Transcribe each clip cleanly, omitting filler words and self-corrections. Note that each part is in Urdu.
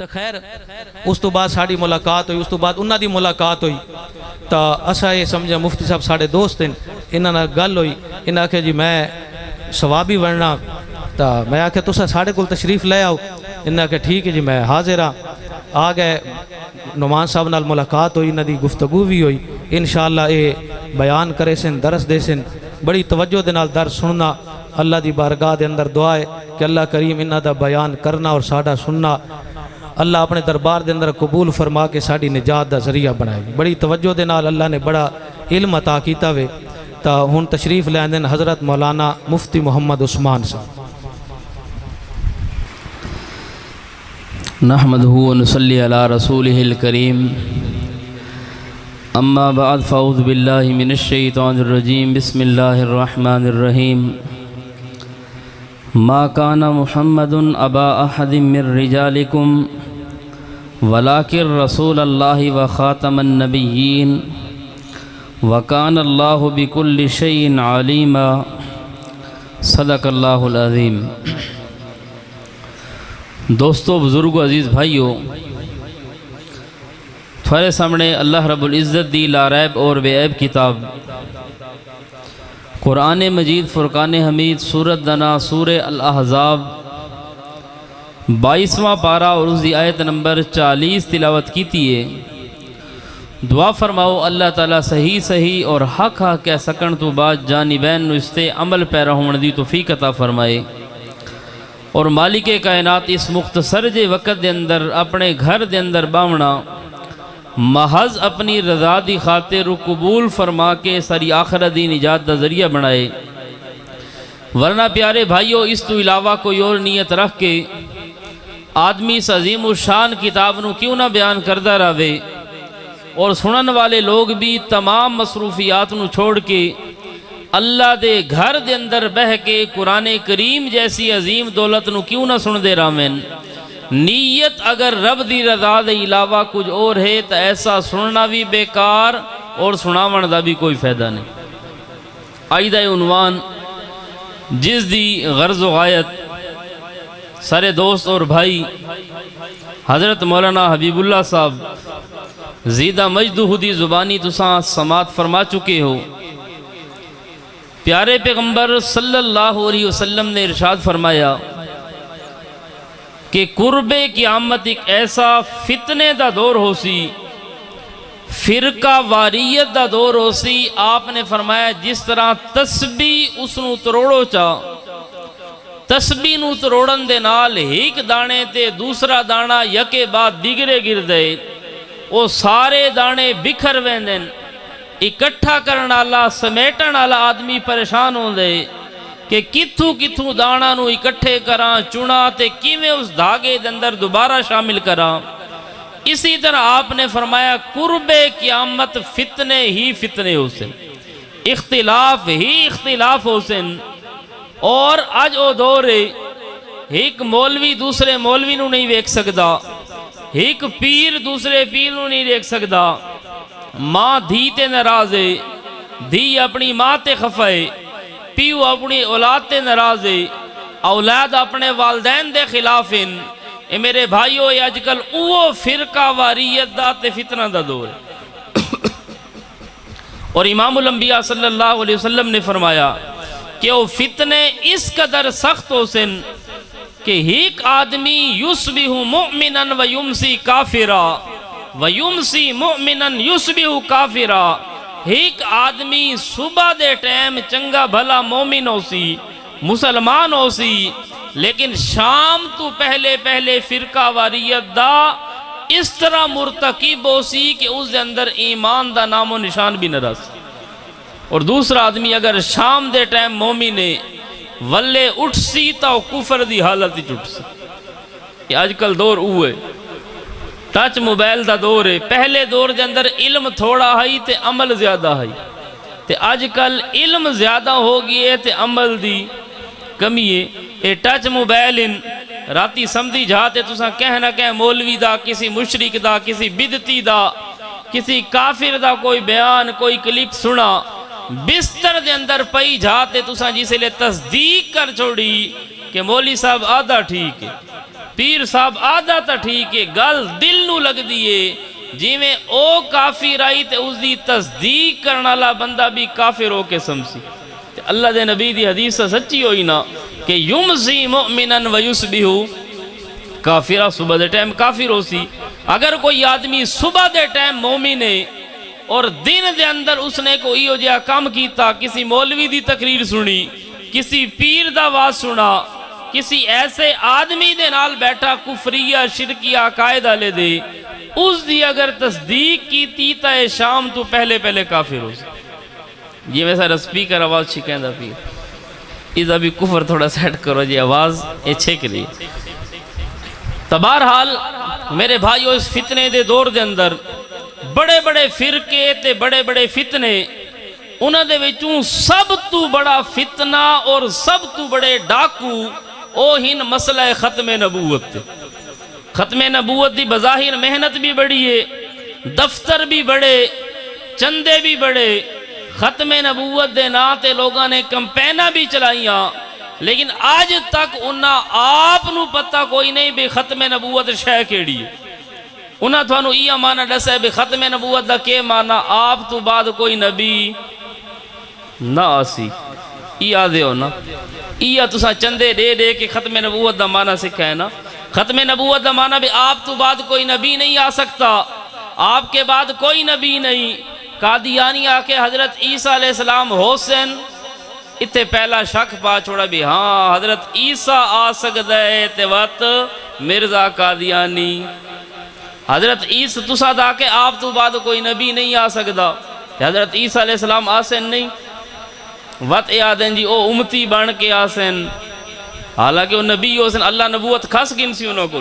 تو خیر اس تو بعد ساڑی ملاقات ہوئی، اس تو بعد انہاں دی ملاقات ہوئی تو اسا یہ سمجھا مفتی صاحب ساڑے دوست ہیں، انہاں نے گل ہوئی، انہاں کہ جی میں ثوابی ورنا، تو میں آکھے تسا ساڑے کل تشریف لے آؤ، انہاں کہ ٹھیک ہے جی میں حاضر ہاں۔ آ گئے نعمان صاحب نال ملاقات ہوئی، انہاں دی گفتگو بھی ہوئی، انشاءاللہ اے بیان کرے سن، درس دے سن، بڑی توجہ دے نال درس سننا۔ اللہ دی بارگاہ دے اندر دعا ہے کہ اللہ کریم انہاں دا بیان کرنا اور ساڑا سننا اللہ اپنے دربار دے اندر قبول فرما کے ساڑی نجات دا ذریعہ بنائے گی۔ بڑی توجہ دے نال اللہ نے بڑا علم عطا کیتا وے۔ تا ہن تشریف لے آندن حضرت مولانا مفتی محمد عثمان صاحب۔ نحمدہ و نصلی علی رسولہ الکریم، اما بعد فاعوذ باللہ من الشیطان الرجیم، بسم اللہ الرحمن الرحیم۔ ما کان محمد ابا احد من رجالکم ولکن رسول اللہ و خاتم النبیین وکان اللہ بکل شیء علیما، صدق اللہ العظیم۔ دوستو، بزرگو، عزیز بھائیو، تھوڑے سامنے اللہ رب العزت دی لا ریب اور بے عیب کتاب قرآن مجید فرقان حمید سورت دنا سورہ الاحزاب 22واں پارہ اور اس دی آیت نمبر 40 تلاوت کیتی ہے۔ دعا فرماؤ اللہ تعالیٰ صحیح اور حق کہہ سکن تو بعد جانبین نو استے عمل پیرا ہون دی توفیق عطا فرمائے، اور مالک کائنات اس مختصر جے وقت دے اندر اپنے گھر دے اندر باونا محض اپنی رضا دی خاطر قبول فرما کے ساری آخرت دی نجات دا ذریعہ بنائے۔ ورنہ پیارے بھائیو، اس تو علاوہ کوئی اور نیت رکھ کے آدمی اس عظیم الشان کتاب نو کیوں نہ بیان کردہ رہے، اور سنن والے لوگ بھی تمام مصروفیات نو چھوڑ کے اللہ دے گھر دے اندر بہ کے قرآن کریم جیسی عظیم دولت نو کیوں نہ سن دے رامن۔ نیت اگر رب دی رضا دے علاوہ کچھ اور ہے تو ایسا سننا بھی بیکار اور سناون دا بھی کوئی فائدہ نہیں۔ آئیدہ عنوان جس دی غرض و غایت سارے دوست اور بھائی حضرت مولانا حبیب اللہ صاحب زیدہ مجدہ دی زبانی تساں سماعت فرما چکے ہو۔ پیارے پیغمبر صلی اللہ علیہ وسلم نے ارشاد فرمایا کہ قرب قیامت ایک ایسا فتنے دا دور ہو سی، فرقہ واریت دا دور ہو سی۔ آپ نے فرمایا جس طرح تسبیح اس نو تروڑو چا، تسبیح نو تروڑن دے نال ایک دانے تے دوسرا دانا یکے بعد دیگرے گر دے، وہ سارے دانے بکھر ویندن، اکٹھا کرنا اللہ سمیٹن اللہ آدمی پریشان ہوں دے کہ کتھوں دانا نو اکٹھے کران چنا تے کیویں اس دھاگے دے اندر دوبارہ شامل کران۔ اسی طرح آپ نے فرمایا قرب قیامت فتنے ہی فتنے ہو سن، اختلاف ہی اختلاف ہو سن، اور آج او دور ہے ایک مولوی دوسرے مولوی نو نہیں ویکھ سکدا، ایک پیر دوسرے پیر نو نہیں دیکھ سکدا، ماں دھی تے ناراض ہے، دھی اپنی ماں تے خفا ہے، پیو اپنی اولاد تے ناراض ہے، اولاد اپنے والدین دے خلاف ہیں۔ اے میرے بھائیو، اے آج کل اوہ فرقہ واریت دا تے فتنہ دا دور ہے۔ اور امام الانبیاء صلی اللہ علیہ وسلم نے فرمایا کہ وہ فتنے اس قدر سخت ہو سن کہ ایک آدمی یصبح مؤمنا و یمسی کافرا وَيُمْسِي مُؤْمِنًا يُصْبِحُ کافرا، ایک آدمی صبح دے ٹائم چنگا بھلا مومن ہو سی، مسلمان ہو سی، لیکن شام تو پہلے فرقہ واریت دا اس طرح مرتکب ہو سی کہ اس دے اندر ایمان دا نام و نشان بھی نہ رہ سی۔ اور دوسرا آدمی اگر شام دے ٹائم مومن ہے ولے اٹھ سی تو کفر دی حالت ہی اٹھ سی۔ یہ آج کل دور ہوئے ٹچ موبائل دا دور ہے۔ پہلے دور دے اندر علم تھوڑا ہے تے عمل زیادہ ہے، تے آج کل علم زیادہ ہو گئی ہے تے عمل دی کمی ہے۔ اے ٹچ موبائل ان راتی سمجھی جاتے تساں کہنا کہ مولوی دا، کسی مشرک دا، کسی بدتی دا، کسی کافر دا کوئی بیان، کوئی کلپ سنا، بستر دے اندر پئی جاتے تساں جسے لئے تصدیق کر چھوڑی کہ مولوی صاحب آدھا ٹھیک ہے، پیر صاحب آدھا تا ٹھیک ہے گل دل نو لگ دیئے جی میں او کافر آئی تے اس دی تصدیق کرنا لا بندہ بھی کافر ہو کے سمسی تے اللہ دے نبی دی حدیث سچی ہوئی نا کہ یمزی مؤمنن ویسبیہو کافرہ صبح دے ٹائم کافر ہو سی اگر کوئی آدمی صبح دے ٹائم مومن ہے اور دن دے اندر اس نے کوئی ہو جیا کام کیتا کسی مولوی دی تقریر سنی کسی پیر دا واز سنا کسی ایسے آدمی دے نال بیٹھا کفریہ شرکیہ قائدہ لے دے اس دی اگر تصدیق کی تیتا ہے شام تو پہلے پہلے کافر ہو سی یہ میں سارا سپیکر آواز چھکیں دا پیر ادھا بھی کفر تھوڑا سیٹ کرو جی آواز یہ چھک رہی تبارحال میرے بھائیو اس فتنے دے دور دے اندر بڑے بڑے فرقے تے بڑے بڑے فتنے انہاں دے وچوں سب تو بڑا فتنہ اور سب تو بڑے ڈاکو او ہن مسئلہ ختم نبوت تے ختم نبوت دی بظاہر محنت بھی بڑی ہے دفتر بھی بڑے چندے بھی بڑے ختم نبوت دے نا تے لوگاں نے کمپینہ بھی چلائیاں لیکن آج تک انہاں آپ نو پتہ کوئی نہیں بے ختم نبوت شے کیڑی ہے انہاں تھانو یہ معنی دسے بے ختم نبوت دا کے معنی آپ تو بعد کوئی نبی نہ آسی یہ آدھے ہو نا یہ تسا چندے دے دے کہ ختم نبوت دا معنی سکھا ہے نا ختم نبوت دا معنی بھی آپ تو بعد کوئی نبی نہیں آ سکتا آپ کے بعد کوئی نبی نہیں قادیانی آکے حضرت عیسیٰ علیہ السلام حسین اتنے پہلا شک پا چھوڑا بھی ہاں حضرت عیسیٰ آ سکتا ہے تے وقت مرزا قادیانی حضرت عیسیٰ تسا دا کہ آپ تو بعد کوئی نبی نہیں آ سکتا حضرت عیسیٰ علیہ السلام آسن نہیں وقت یادیں جی او امتی بن کے آسن حالانکہ وہ نبی ہوسن اللہ نبوت خاص گن سی انہوں کو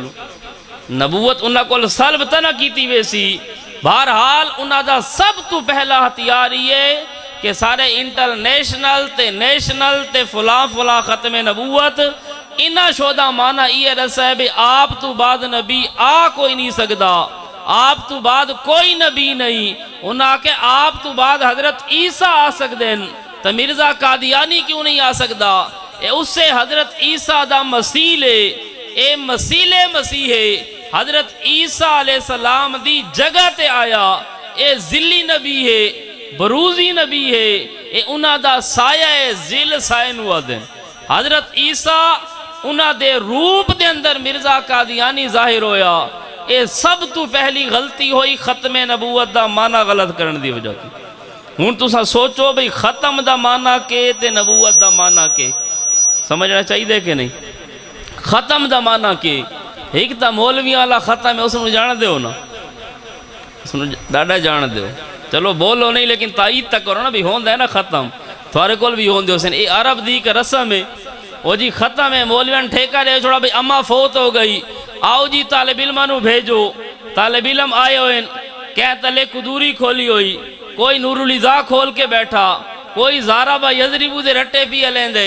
نبوت انہوں کو سلب تنہ کیتی ویسی بہرحال انہوں دا سب تو پہلا ہتھیار یہ کہ سارے انٹرنیشنل تے نیشنل تے فلاں فلاں ختم نبوت انہا شودہ مانا یہ رسے بے آپ تو بعد نبی آ کوئی نہیں سکتا آپ تو بعد کوئی نبی نہیں انہا کہ آپ تو بعد حضرت عیسیٰ آ سکتے ہیں تو مرزا قادیانی کیوں نہیں آ سکتا اس سے حضرت عیسیٰ دا مسیح ہے اے مسیح ہے حضرت عیسیٰ علیہ السلام دی جگہ تے آیا اے ذلی نبی ہے بروزی نبی ہے اے انہا دا سایہ ذل سائے نوا دیں حضرت عیسیٰ انہا دے روپ دے اندر مرزا قادیانی ظاہر ہویا اے سب تو پہلی غلطی ہوئی ختم نبوت دا معنی غلط کرن دی وجہ کی ہون تو سا سوچو بھئی ختم دا معنی کے تے نبوت دا معنی کے سمجھنا چاہیے دے کہ نہیں ختم دا معنی کے ایک تا مولویاں اللہ ختم ہے اس نے جان دے ہو نا اس نے ڈاڈا جان دے ہو چلو بولو نہیں لیکن تائید تک کرو نا بھی ہون دے نا ختم تھوارے کول بھی ہون دے حسین اے عرب دی کا رسم ہے وہ جی ختم ہے مولویاں ٹھیکہ لے چھوڑا بھی اماں فوت ہو گئی آؤ جی طالب علمانو بھیجو طالب علم آئے ہوئے کہہ تلے قدوری کھولی ہوئی کوئی نور الازا کھول کے بیٹھا کوئی زارہ با یزریبو دے رٹے پی لیں دے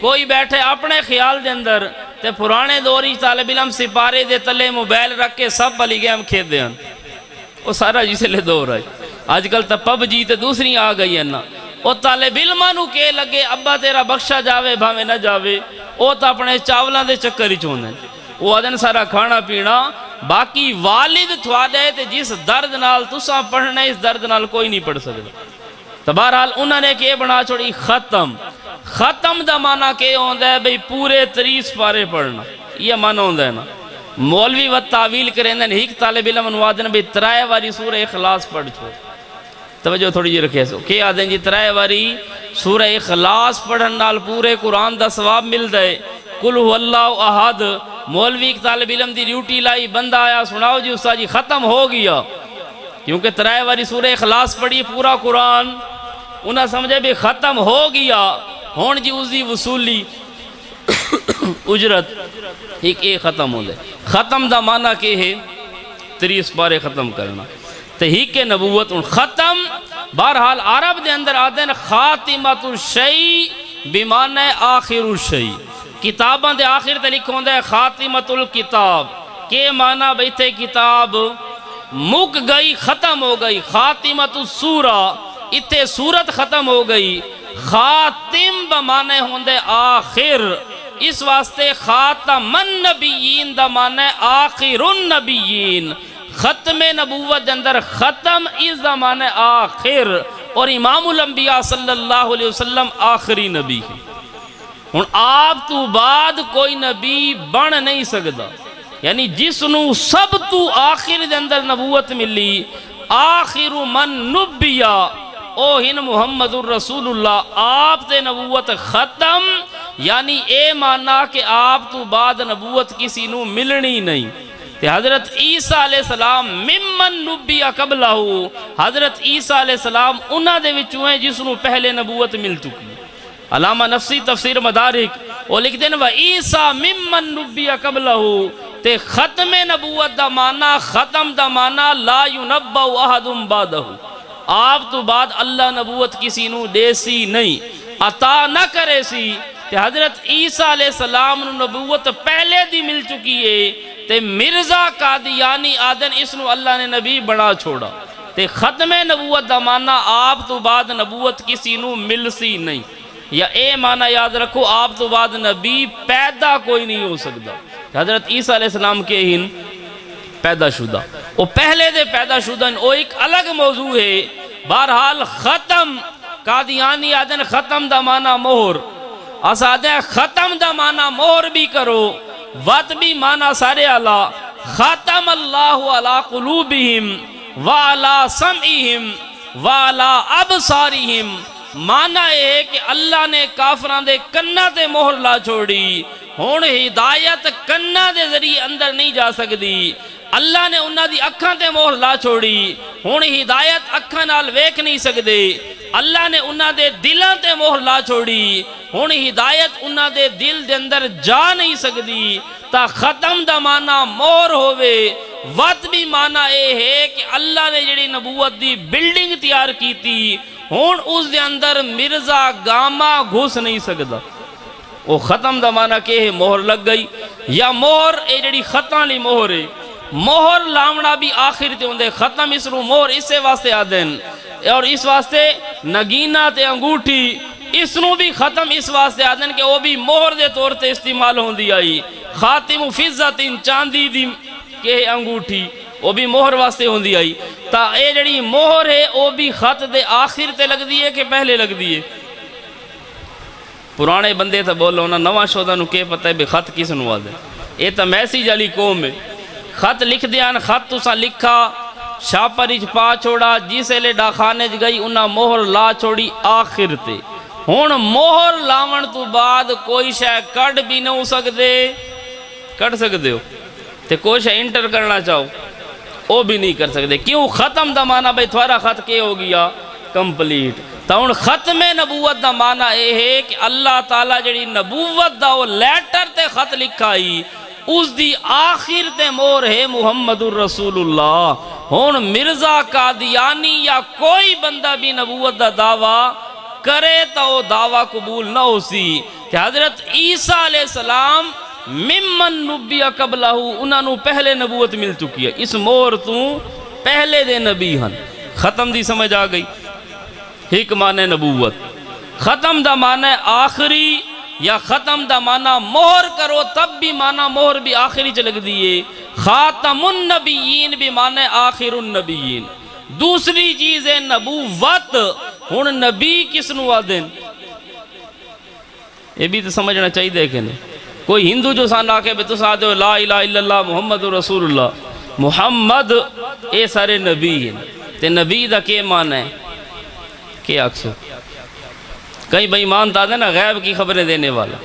کوئی بیٹھے اپنے خیال دے اندر تے پرانے دوری طالب علم سپارے دے تلے موبائل رکھ کے سب بلی گیم کھیت دے وہ سارا جسے لے دور ہے آج کل تا پب جی تے دوسری آ گئی ہے نا وہ طالب علمانو کے لگے ابا تیرا بخشا جاوے بھاوے نہ جاوے وہ تا اپنے چاولاں دے چکر ہی چون دیں وہ آدھن سارا کھانا پینا باقی والد تھوڑے تے جس درد نال تساں پڑھنے اس درد نال کوئی نہیں پڑھ سکتا تو بہرحال انہوں نے کہ بنا چھوڑی ختم دا معنی کہ ہوندہ ہے بھئی پورے 30 پارے پڑھنا یہ معنی ہوندہ ہے نا مولوی و تعویل کریں دیں ایک طالب علم انوادن بھئی ترائے واری سورہ اخلاص پڑھ چھوڑ توجہ تھوڑی جی رکھے سو کہ آدھیں جی ترائے واری سورہ اخلاص پڑھن نال پورے قرآن دا ثواب مل دے قل هو اللہ احد مولوی طالب علم دی ڈیوٹی لائی بندہ آیا سناؤ جی استاد جی ختم ہو گیا کیونکہ ترائے واری سورہ اخلاص پڑھی پورا قرآن انہاں سمجھے بھی ختم ہو گیا ہون جی اس دی وصولی اجرت ایک ختم ہو لے ختم دا معنی کہ ہے 30 پارے ختم کرنا تحیق نبوت ختم بہرحال عرب دے اندر آدھے خاتمت الشیء بمعنی آخر الشیء کتاباں دے آخر تے لکھوں دے خاتمت الکتاب کے معنی بیٹھے کتاب مک گئی ختم ہو گئی خاتمت السورہ اتھے سورت ختم ہو گئی خاتم بمانے ہوں دے آخر اس واسطے خاتم النبیین دا معنی ہے آخر النبیین، ختم نبوت دے اندر ختم اس دا معنی ہے آخر، اور امام الانبیاء صلی اللہ علیہ وسلم آخری نبی ہے۔ ہن آپ تو بعد کوئی نبی بن نہیں سکتا، یعنی جس نو سب تو آخر دے اندر نبوت ملی، آخر من نبیا او ہن محمد الرسول اللہ، آپ تے نبوت ختم، یعنی اے مانا کہ آپ تو بعد نبوت کسی نو ملنی نہیں۔ تے حضرت عیسیٰ علیہ السلام ممن نبیا قبلہ، حضرت عیسیٰ علیہ السلام انہاں دے وچوں ہیں جس نو پہلے نبوت مل چکی۔ علامہ نفسی تفسیر مدارک وہ لکھ دیں وَعِیسَى مِمَّن نُبِّیَ قَبْلَهُ، تے ختم نبوت دا معنی، ختم دا معنی لا يُنَبَّوْ أَحَدٌ بَعْدَهُ، آپ تو بعد اللہ نبوت کسی نو دے سی نہیں، عطا نہ کرے سی۔ تے حضرت عیسیٰ علیہ السلام نو نبوت پہلے دی مل چکی ہے، تے مرزا قادیانی آدن اس نو اللہ نے نبی بنا چھوڑا۔ تے ختم نبوت دا معنی آپ تو بعد نبوت کسی نو مل سی نہیں، یا اے معنی یاد رکھو آپ تو بعد نبی پیدا کوئی نہیں ہو سکتا۔ حضرت عیسیٰ علیہ السلام کے ہن پیدا شدہ، وہ پہلے دے پیدا شدہ، وہ ایک الگ موضوع ہے۔ بہرحال ختم، قادیانی آدن ختم دا معنی مہر، اسادہ ختم دا معنی مہر بھی کرو، وط بھی معنی سارے علا، ختم اللہ علی قلوبہم وعلی سمعہم وعلی ابصارہم، معنی ہے کہ اللہ نے کافران دے کنہ تے مہر لا چھوڑی، ہون ہدایت کنہ دے ذریعے اندر نہیں جا سکتی۔ اللہ نے انہاں دی اکھاں تے مہر لا چھوڑی، ہون ہدایت اکھاں نال ویکھ نہیں سکدے۔ اللہ نے انہاں دے دلاں تے مہر لا چھوڑی، ہون ہدایت انہاں دے دل دے اندر جا نہیں سکتی۔ تا ختم دا معنی مہر ہوئے، وط بھی معنی اے ہے کہ اللہ نے جڑی نبوت دی بلڈنگ تیار کی تھی، ہون اس دے اندر مرزا گاما گھس نہیں سکتا۔ وہ ختم دا معنی کہ مہر لگ گئی، یا مہر اے جڑی ختم لی مہر ہے، مہر لاؤنا بھی آخر تے ہوندے، ختم اس رو مہر اسے واسطے آدن، اور اس واسطے نگینہ تے انگوٹھی اس نو بھی ختم اس واسطے آدن کہ وہ بھی مہر دے طور تے استعمال ہوندی آئی۔ خاتم فضت چاندی دی کہ انگوٹھی وہ بھی مہر واسطے ہوندی آئی۔ تا اے جڑی مہر ہے وہ بھی خط دے آخر تے لگ دیئے کہ پہلے لگ دیئے؟ پرانے بندے تا بولو نا، نواں شودہ نو کے پتہ ہے بے خط کس نو آدھے؟ اے تا میسیج علی قوم ہے، خط لکھ دیان، خط تو سا لکھا شاپریچ پا چھوڑا، جسے لے ڈاخانے گئی انہا مہر لا چھوڑی آخر تے۔ ہون مہر لاون تو بعد کوئی شے کٹ بھی نہ ہو سکتے، کٹ سکتے ہو تے کوئی شے انٹر کرنا چاہو وہ بھی نہیں کر سکتے۔ کیوں؟ ختم دا معنی بھئی تھوارا خط کے ہو گیا کمپلیٹ۔ تا ہون ختم نبوت دا معنی اے ہے کہ اللہ تعالیٰ جڑی نبوت دا وہ لیٹر تے خط لکھائی، اس دی آخر تے مور ہے محمد الرسول اللہ۔ ہون مرزا قادیانی یا کوئی بندہ بھی نبوت دا دعویٰ کرے تو وہ دعویٰ قبول نہ ہو سی۔ کہ حضرت عیسیٰ علیہ السلام ممن نبی قبلہ، انہاں نو پہلے نبوت مل چکی ہے، اس مور تو پہلے دے نبی ہن۔ ختم دی سمجھ آ گئی؟ ایک معنی نبوت، ختم دا معنی آخری، یا ختم دا معنی مہر کرو تب بھی معنی مہر بھی آخری چلک دیئے۔ خاتم النبیین بھی معنی آخر النبیین۔ دوسری چیز ہے نبوت، ہن نبی کس نو آدن؟ یہ بھی تو سمجھنا چاہیے دیکھیں۔ کوئی ہندو جو سان آکے بے تو ساتھ ہو لا الہ الا اللہ محمد رسول اللہ، محمد اے سارے نبی ہیں۔ تے نبی دا کے معنی ہے؟ کیا اکسو کئی بھائی مانتا دیں نا غیب کی خبریں دینے والا۔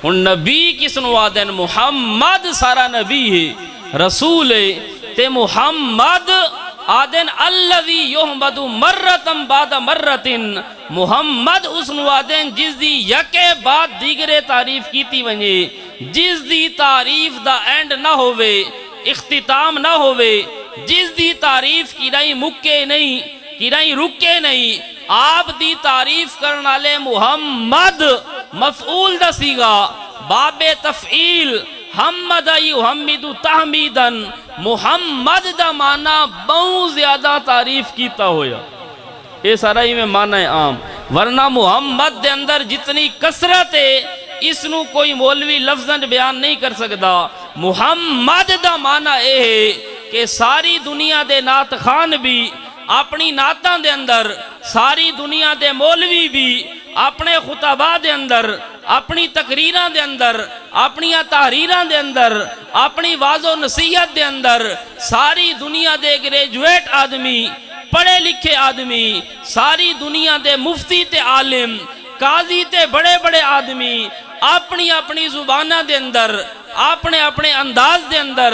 ان نبی کس نو آدن؟ محمد سارا نبی ہے، رسول ہے۔ تے محمد آدن الذی یحمد مرتن بعد مرتن، محمد اس نو آدن جس دی یکے بعد دیگرے تعریف کیتی ونجے، جس دی تعریف دا اینڈ نہ ہوئے، اختتام نہ ہوئے، جس دی تعریف کی نہیں مکے نہیں، کی نہیں رکے نہیں۔ آپ دی تعریف کرنا لے محمد مفعول دا سیگا، باب تفعیل حمد یحمد تحمیدن، محمد دا معنی بہت زیادہ تعریف کیتا ہویا۔ یہ سارا ہی میں معنی عام، ورنہ محمد دے اندر جتنی کثرت ہے اس نو کوئی مولوی لفظاں بیان نہیں کر سکدا۔ محمد دا معنی اے ہے کہ ساری دنیا دے نعت خان بھی اپنی نعتاں دے اندر، ساری دنیا دے مولوی بھی اپنے خطبہ دے اندر، اپنی تقریراں دے اندر، اپنی تحریراں دے اندر، اپنی واعظ و نصیحت دے اندر، ساری دنیا دے گریجویٹ آدمی، پڑھے لکھے آدمی، ساری دنیا دے مفتی تے عالم، قاضی تے بڑے بڑے آدمی اپنی اپنی زبانہ دے اندر، اپنے اپنے انداز دے اندر،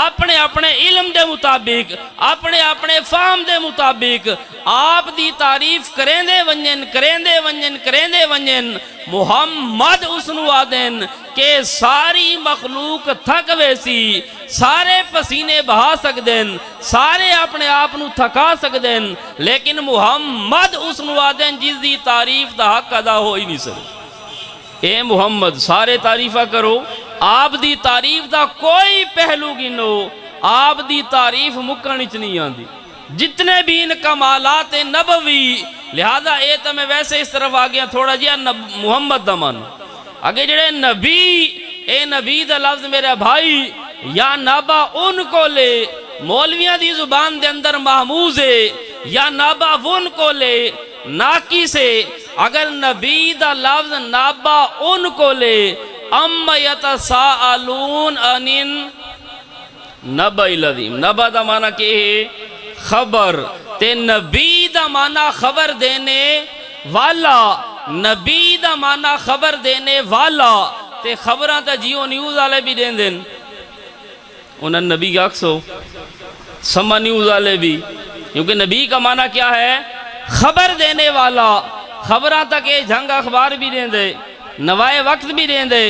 اپنے اپنے علم دے مطابق، اپنے اپنے فہم دے مطابق آپ دی تعریف کریندے ونجن محمد اسنو آدن کہ ساری مخلوق تھک ویسی، سارے پسینے بہا سکدن، سارے اپنے آپ نو تھکا سکدن، لیکن محمد اسنو آدن جس دی تعریف دا حق ادا ہو ہی نہیں سکتا۔ اے محمد سارے تعریفہ کرو، آپ دی تعریف دا کوئی پہلو گنو، آپ دی تعریف مکنچ نہیں آندی، جتنے بھی ان کمالات نبوی، لہذا اے تو میں ویسے اس طرف آگیا تھوڑا جیا محمد دا مانو آگے جڑے نبی، اے نبی دا لفظ میرے بھائی یا نبا ان کو لے مولویاں دی زبان دے اندر محموز ہے، یا نبا ان کو لے ناکی سے، اگر نبی دا لفظ نبا ان کو لے ام یتساءلون انن نبا العظیم، نبا دا معنی کہ ہے خبر، تے نبی دا معنی خبر دینے والا، نبی دا معنی خبر دینے والا، تے خبراں تا جیو نیوز والے بھی دین دین، انہاں نبی کا اکسو سما نیوز والے بھی، کیونکہ نبی کا معنی کیا ہے؟ خبر دینے والا، خبراں تک جھنگ اخبار بھی دین دے، نوائے وقت بھی دین دے،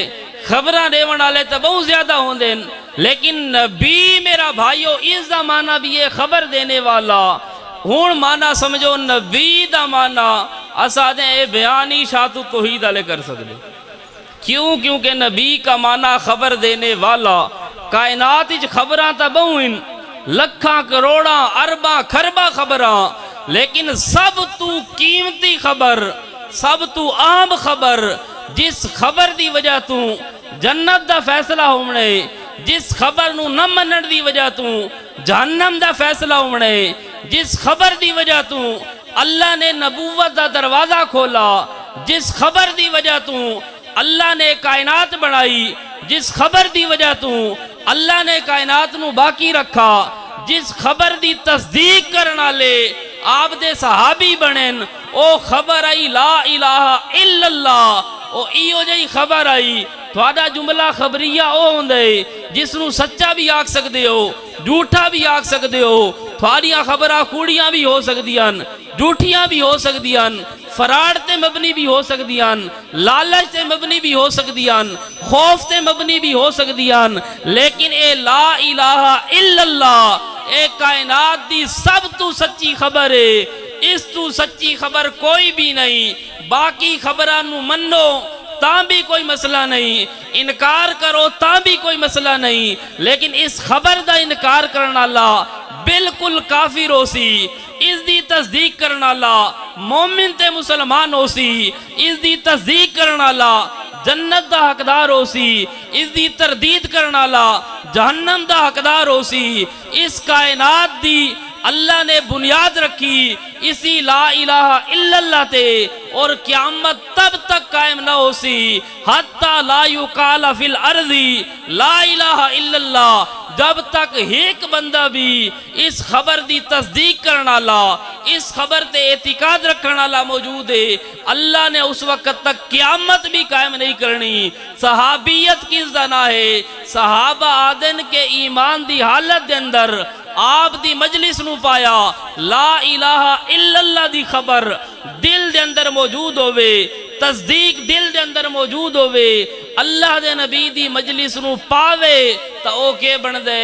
خبراں دیون والے تو بہت زیادہ ہوں دین، لیکن نبی میرا بھائیو اس دا معنی بھی ہے خبر دینے والا۔ ہون معنی سمجھو نبی دا معنی اسا دیں اے بیانی شاعت توحید علیہ کر سکتے، کیونکہ نبی کا معنی خبر دینے والا، کائنات اچ خبراں تا بہوئن، لکھاں کروڑاں ارباں کھرباں خبراں، لیکن سب تو قیمتی خبر، سب تو عام خبر، جس خبر دی وجہ تو جنت دا فیصلہ ہونے، جس خبر نو نہ منن دی وجہ تو جہنم دا فیصلہ ہونے، جس خبر دی وجہ تو اللہ نے نبوت دا دروازہ کھولا، جس خبر دی وجہ تو اللہ نے کائنات بنائی، جس خبر دی وجہ تو اللہ نے کائنات نو باقی رکھا، جس خبر دی تصدیق کرنا لے آپ دے صحابی بنن، او خبر آئی لا الہ الا اللہ، او ایو جائی خبر آئی، تھوڑا جملہ خبریہ او ہوندے جس نو سچا بھی آکھ سکتے ہو، جھوٹا بھی آکھ سکتے ہو، تھوڑیاں خبرہ کوڑیاں بھی ہو سکتیاں، جھوٹیاں بھی ہو سکتیاں، فراڈ تے مبنی بھی ہو سکتیاں، لالچ تے مبنی بھی ہو سکتیاں، خوف تے مبنی بھی ہو سکتیاں، لیکن اے لا الہ الا اللہ اے کائنات دی سب تو سچی خبر ہے، اس تو سچی خبر کوئی بھی نہیں، باقی خبرانو منو تاں بھی کوئی مسئلہ نہیں، انکار کرو تاں بھی کوئی مسئلہ نہیں، لیکن اس خبر دا انکار کرنا اللہ بالکل کافر ہو سی، اس دی تصدیق کرنا اللہ مومن تے مسلمان ہو سی، اس دی تصدیق کرنا اللہ جنت دا حقدار ہو سی، اس دی تردید کرنا اللہ جہنم دا حقدار ہو سی، اس کائنات دی اللہ نے بنیاد رکھی اسی لا الہ الا اللہ تے، اور قیامت تب تک قائم نہ ہو سی حتی لا یقال فی الارض لا الہ الا اللہ، جب تک ایک بندہ بھی اس خبر دی تصدیق کرنا لا، اس خبر تے اعتقاد رکھنا لا موجود ہے، اللہ نے اس وقت تک قیامت بھی قائم نہیں کرنی۔ صحابیت کس دنا ہے؟ صحابہ آدن کے ایمان دی حالت دے اندر آپ دی مجلس نو پایا، لا الہ الا اللہ دی خبر دل دے اندر موجود ہوئے، تصدیق دل دے اندر موجود ہوئے، اللہ دے نبی دی مجلس نو پاوے تا او کے بن دے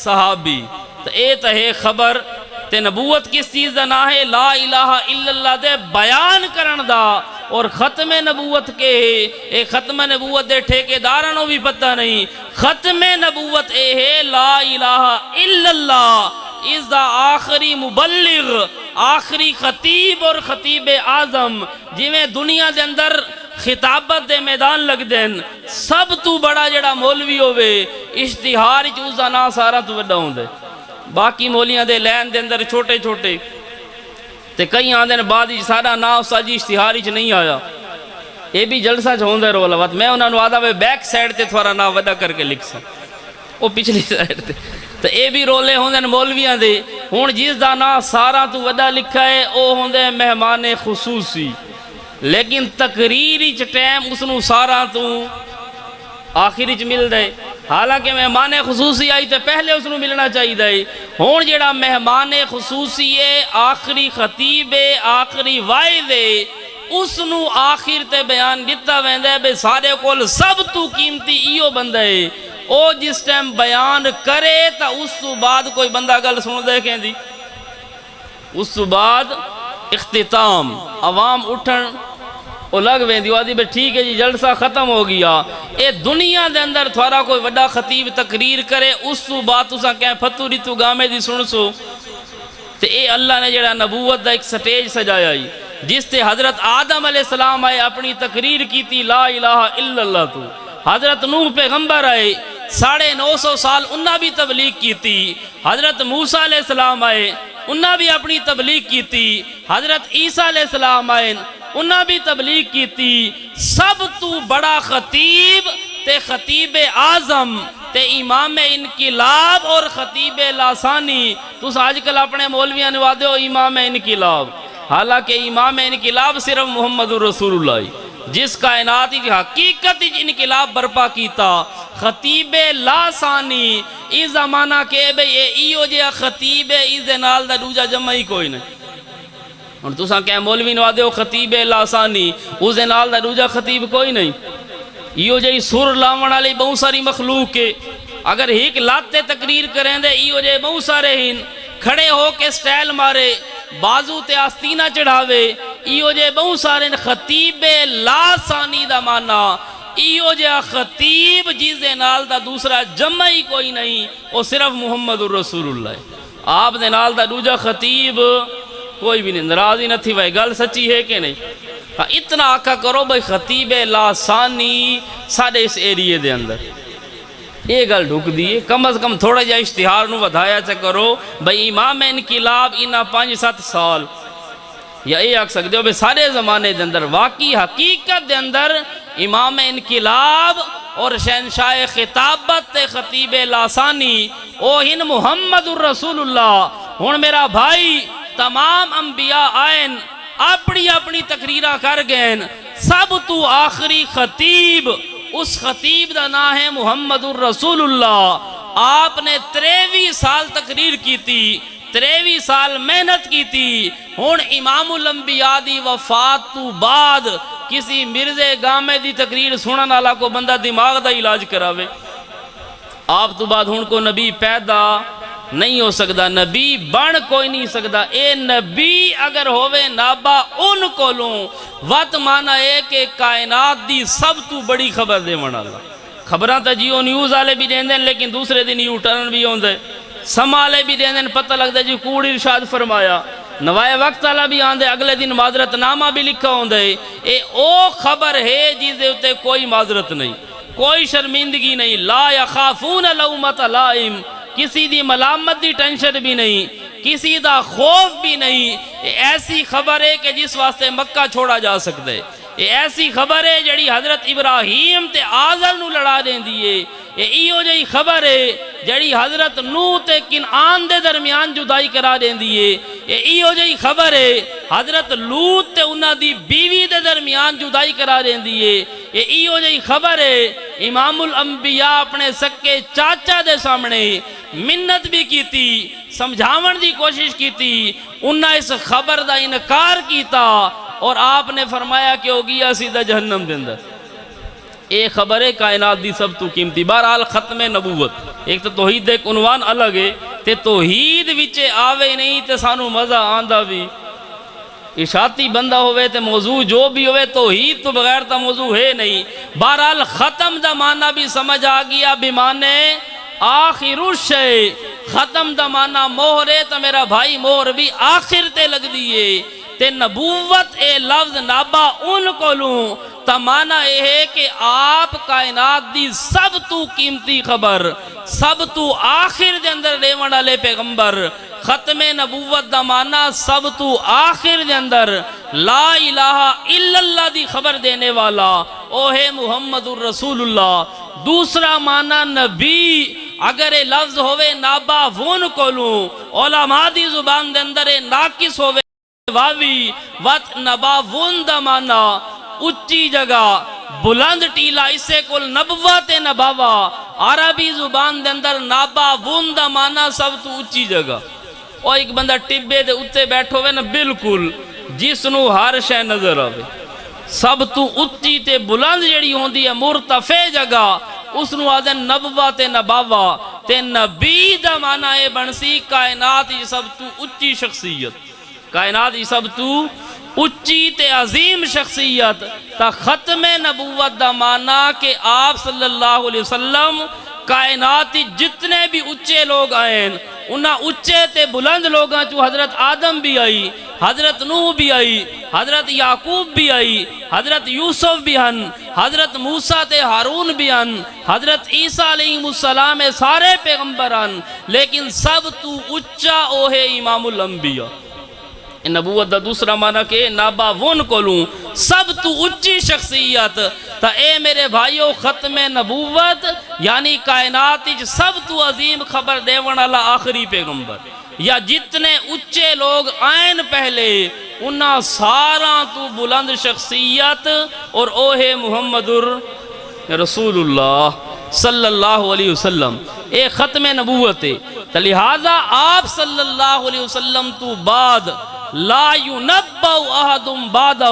صحابی، تا اے تہے خبر تے نبوت کس چیز دا نہ ہے؟ لا الہ الا اللہ دے بیان کرن دا، اور ختم نبوت کے اے ختم نبوت دے ٹھیکے دارانوں بھی پتہ نہیں، ختم نبوت اے ہے لا الہ الا اللہ، اس دا آخری مبلغ، آخری خطیب اور خطیب اعظم، جویں دنیا دے اندر خطابت دے میدان لگ دین سب تو بڑا جڑا مولوی ہوئے اشتہار وچ اس دا نام سارا تو بڑا ہوندا ہے باقی مولیاں دے لین دے اندر چھوٹے چھوٹے تے کئی آندے نے بعد وچ سارا نام ساجی اشتہار وچ نہیں آیا یہ بھی جلسہ چ ہوندا رول وقت میں انہاں نوں آدا وے بیک سائیڈ تے تھوڑا نام وڈا کر کے لکھ سا وہ پچھلی سائیڈ تے تو یہ بھی رولے ہوندے مولویاں دے ہن جس دا نام سارا تو وڈا لکھا ہے او ہوندے مہمان خصوصی لیکن تقریر وچ ٹائم اس نوں سارا تو آخر وچ مل دے حالانکہ مہمان خصوصی آئی تے پہلے اس نوں ملنا چاہیے ہن جڑا مہمان خصوصی ہے آخری خطیب ہے آخری واعظ ہے اس نو آخر تے بیان دیتا ویندا ہے بے سارے کول سب تو قیمتی ایو بندہ ہے او جس ٹائم بیان کرے تا اس تو بعد کوئی بندہ گل سن دے کہندی اس تو بعد اختتام عوام اٹھن او لگ ویندی آدھی بے ٹھیک ہے جی جلسہ ختم ہو گیا اے دنیا دے اندر تھوڑا کوئی وڈا خطیب تقریر کرے اس تو بعد تساں کہیں فتو ریتو گامے دی سن سو تے اے اللہ نے جڑا نبوت دا ایک سٹیج سجایا ہی جس تے حضرت آدم علیہ السلام آئے اپنی تقریر کی تھی لا الہ الا اللہ تو حضرت نوح پیغمبر آئے 950 سال انہاں بھی تبلیغ کی تھی حضرت موسیٰ علیہ السلام آئے انہاں بھی اپنی تبلیغ کی تھی حضرت عیسیٰ علیہ السلام آئے انہاں بھی تبلیغ کی تھی سب تو بڑا خطیب تے خطیب اعظم تے امام انقلاب اور خطیب لاسانی تو آج کل اپنے مولویاں نوادے ہو امام انقلاب حالانکہ امام انقلاب صرف محمد رسول اللہ جس کائنات کی حقیقت انقلاب برپا کیتا خطیب لاسانی اس زمانہ کے بے ایو جے خطیب اس دے نال دا دوجا جمع ہی کوئی نہیں اور تساں کہ مولوی نوادے ہو خطیب لاسانی اس دے نال دا دوجا خطیب کوئی نہیں ایو جے سر لاون والی بہت ساری مخلوق کے اگر ایک لاتے تقریر کریں دے ایو جے بہت سارے ہن کھڑے ہو کے سٹائل مارے بازو تے آستینہ چڑھاوے ایو جے بہت سارے خطیب لاسانی دا مانا ایو جے خطیب جس دے نال دا دوسرا جمع ہی کوئی نہیں وہ صرف محمد رسول اللہ آپ دے نال دا دوجا خطیب کوئی بھی نہیں ناراضی نہ تھی بھائی گل سچی ہے کہ نہیں اتنا آقا کرو بھائی خطیب لاسانی ساڑھے اس ایریے دے اندر یہ گل ڈھک دیئے کم از کم تھوڑا جا اشتہار نو ودھایا چا کرو بھئی امام انقلاب انہا 5-7 سال یا یہ آکھ سکتے ہو بھئی سارے زمانے دے اندر واقعی حقیقت دے اندر امام انقلاب اور شہنشاہ خطابت خطیب لاسانی او ہن محمد الرسول اللہ ہن میرا بھائی تمام انبیاء آئین اپنی اپنی تقریرہ کر گئن سب تو آخری خطیب اس خطیب دا نام ہے محمد الرسول اللہ آپ نے 23 سال تقریر کی تھی 23 سال محنت کی تھی ہون امام الانبیاء دی وفات تو بعد کسی مرزے گامے دی تقریر سنن والا کو بندہ دماغ دا علاج کراوے آپ تو بعد ہون کو نبی پیدا نہیں ہو سکتا نبی بن کوئی نہیں سکتا اے نبی اگر ہوئے نابا ان کو لوں وقت مانا ہے کہ کائنات دی سب تو بڑی خبر دے من اللہ خبران تا جیو نیوز آلے بھی دیں دیں لیکن دوسرے دن یو ٹرن بھی ہوں دے سمالے بھی دیں دیں پتہ لگ دے جی کوڑ ارشاد فرمایا نوائے وقت آلہ بھی آن دے اگلے دن معذرت نامہ بھی لکھا ہوں دے اے او خبر ہے جیسے ہوتے کوئی معذرت نہیں کوئی شرمندگی نہیں لا یخافون لومت لائم کسی دی ملامت دی ٹینشن بھی نہیں کسی دا خوف بھی نہیں ایسی خبر ہے کہ جس واسطے مکہ چھوڑا جا سکتا ہے ایسی خبر ہے جڑی حضرت ابراہیم تے آزل نو لڑا دیں دیئے ایو جئی خبر ہے جڑی حضرت نوح تے کنعان دے درمیان جدائی کرا دیں دیئے ایو جئی خبر ہے حضرت لوط تے انہاں دی بیوی دے درمیان جدائی کرا دیں دیئے ایو جئی خبر ہے امام الانبیاء اپنے سکے چاچا دے سامنے منت بھی کی تھی سمجھاون دی کوشش کی تھی انہاں اس خبر دا انکار کیتا اور آپ نے فرمایا کہ ہو گیا سیدھا جہنم دے اندر ایک خبر ہے کائنات دی سب تو قیمتی بہرحال ختم نبوت ایک تو توحید دے ایک عنوان الگ ہے تے توحید وچے آوے نہیں تے سانو مزہ آندہ بھی اشاعتی بندہ ہوئے تے موضوع جو بھی ہوئے توحید تو بغیر تا موضوع ہے نہیں بہرحال ختم دا معنی بھی سمجھ آ گیا بیمانے آخر الشے ختم دا معنی مہر ہے تو میرا بھائی مہر بھی آخر تے لگ دیئے تے نبوت اے لفظ نابا ان کو لوں تا معنی اے ہے کہ آپ کائنات دی سب تو قیمتی خبر، سب تو آخر دے اندر دیوان والے پیغمبر، ختم نبوت دا معنی سب تو آخر دے اندر لا الہ الا اللہ دی خبر دینے والا او ہے محمد الرسول اللہ۔ دوسرا معنی نبی اگر یہ لفظ ہوئے نابا وون کولوں، علماء دی زبان دے اندر ناقص ہوئے واوی وط نبا وون دا معنی اچھی جگہ بلند ٹیلا، اسے کل نبوت نباوا، عربی زبان دے اندر نابا وون دا معنی سب تو اچھی جگہ۔ اور ایک بندہ ٹبے دے اتے بیٹھو ہوئے نا بالکل جس نو ہر شے نظر آوے، سب تو اچھی تے بلند جڑی ہوندی ہے مرتفع جگہ، اس نو آدھے نبوت نباوا تے نبی دا معنی بنسی کائنات ہی سب تو اچھی شخصیت، کائنات ہی سب تو اچھی تے عظیم شخصیت۔ تا ختم نبوت دا معنی کہ آپ صلی اللہ علیہ وسلم کائنات جتنے بھی اچھے لوگ آئیں انہاں اچھے تے بلند لوگاں چو حضرت آدم بھی آئی، حضرت نوح بھی آئی، حضرت یعقوب بھی آئی، حضرت یوسف بھی ہن، حضرت موسیٰ تے ہارون بھی ہن، حضرت عیسیٰ علیہ السلام سارے پیغمبران، لیکن سب تو اچھا او ہے امام الانبیاء۔ نبوت دا دوسرا معنی کہ نابا ون کولوں سب تو اچھی شخصیت۔ تا اے میرے بھائیو ختم نبوت یعنی کائنات سب تو عظیم خبر دیون والا آخری پیغمبر، یا جتنے اچھے لوگ آئین پہلے انہاں سارا تو بلند شخصیت اور او ہے محمد رسول اللہ صلی اللہ علیہ وسلم۔ اے ختم نبوت ہے، تو لہذا آپ صلی اللہ علیہ وسلم تو بعد لا ینبأ احد بعدہ،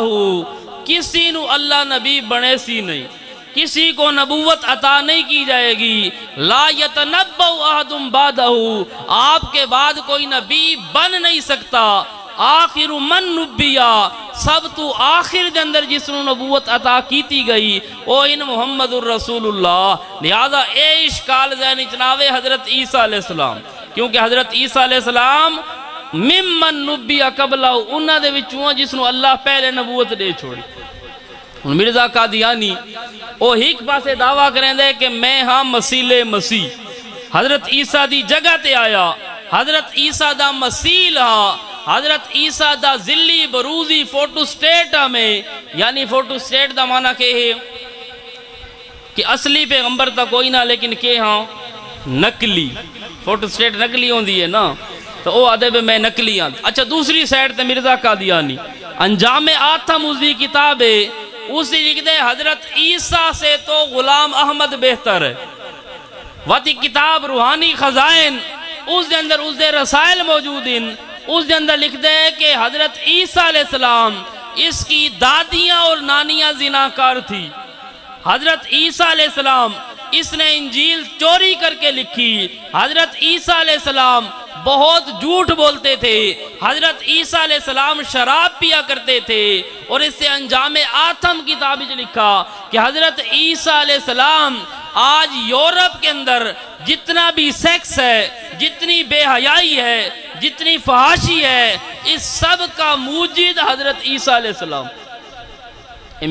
کسی نو اللہ نبی بنے سی نہیں، کسی کو نبوت عطا نہیں کی جائے گی۔ لا یتنبأ احد بعدہ، آپ کے بعد کوئی نبی بن نہیں سکتا۔ آخر من نبیہ، سب تو آخر دے اندر جس نو نبوت عطا کیتی گئی او ان محمد الرسول اللہ۔ لہذا اے اشکال ذہن چناوے حضرت عیسیٰ علیہ السلام، کیونکہ حضرت عیسیٰ علیہ السلام ممن نبیہ قبلہ انہاں دے وچوں جس نو اللہ پہلے نبوت دے چھوڑی۔ مرزا قادیانی او ایک پاسے دعویٰ کریں دے کہ میں ہاں مسیح مسیح، حضرت عیسیٰ دی جگہ تے آیا، حضرت عیسیٰ دا مسیح ہاں، حضرت عیسیٰ دا ذلی بروزی فوٹو سٹیٹ ہمیں، یعنی فوٹو سٹیٹ دا معنی کہ ہے کہ اصلی پیغمبر تا کوئی نہ لیکن کہ ہاں نقلی، فوٹو سٹیٹ نقلی ہوندی ہے نا، تو او آدھے بے میں نقلی ہاں۔ اچھا دوسری سائٹ تے مرزا قادیانی انجام آتم اس دی کتاب ہے، اسی لکھ دے حضرت عیسیٰ سے تو غلام احمد بہتر ہے۔ واتی کتاب روحانی خزائن اس دے اندر اس دے رسائل موجود ہیں، اس دے اندر لکھ دے کہ حضرت عیسیٰ علیہ السلام اس کی دادیاں اور نانیاں زناکار تھی۔ حضرت عیسیٰ علیہ السلام اس نے انجیل چوری کر کے لکھی۔ حضرت عیسیٰ علیہ السلام بہت جھوٹ بولتے تھے۔ حضرت عیسیٰ علیہ السلام شراب پیا کرتے تھے، اور اس سے انجام آتم کتاب میں لکھا کہ حضرت عیسیٰ علیہ السلام آج یورپ کے اندر جتنا بھی سیکس ہے، جتنی بے حیائی ہے، جتنی فحاشی ہے، اس سب کا موجد حضرت عیسیٰ علیہ السلام۔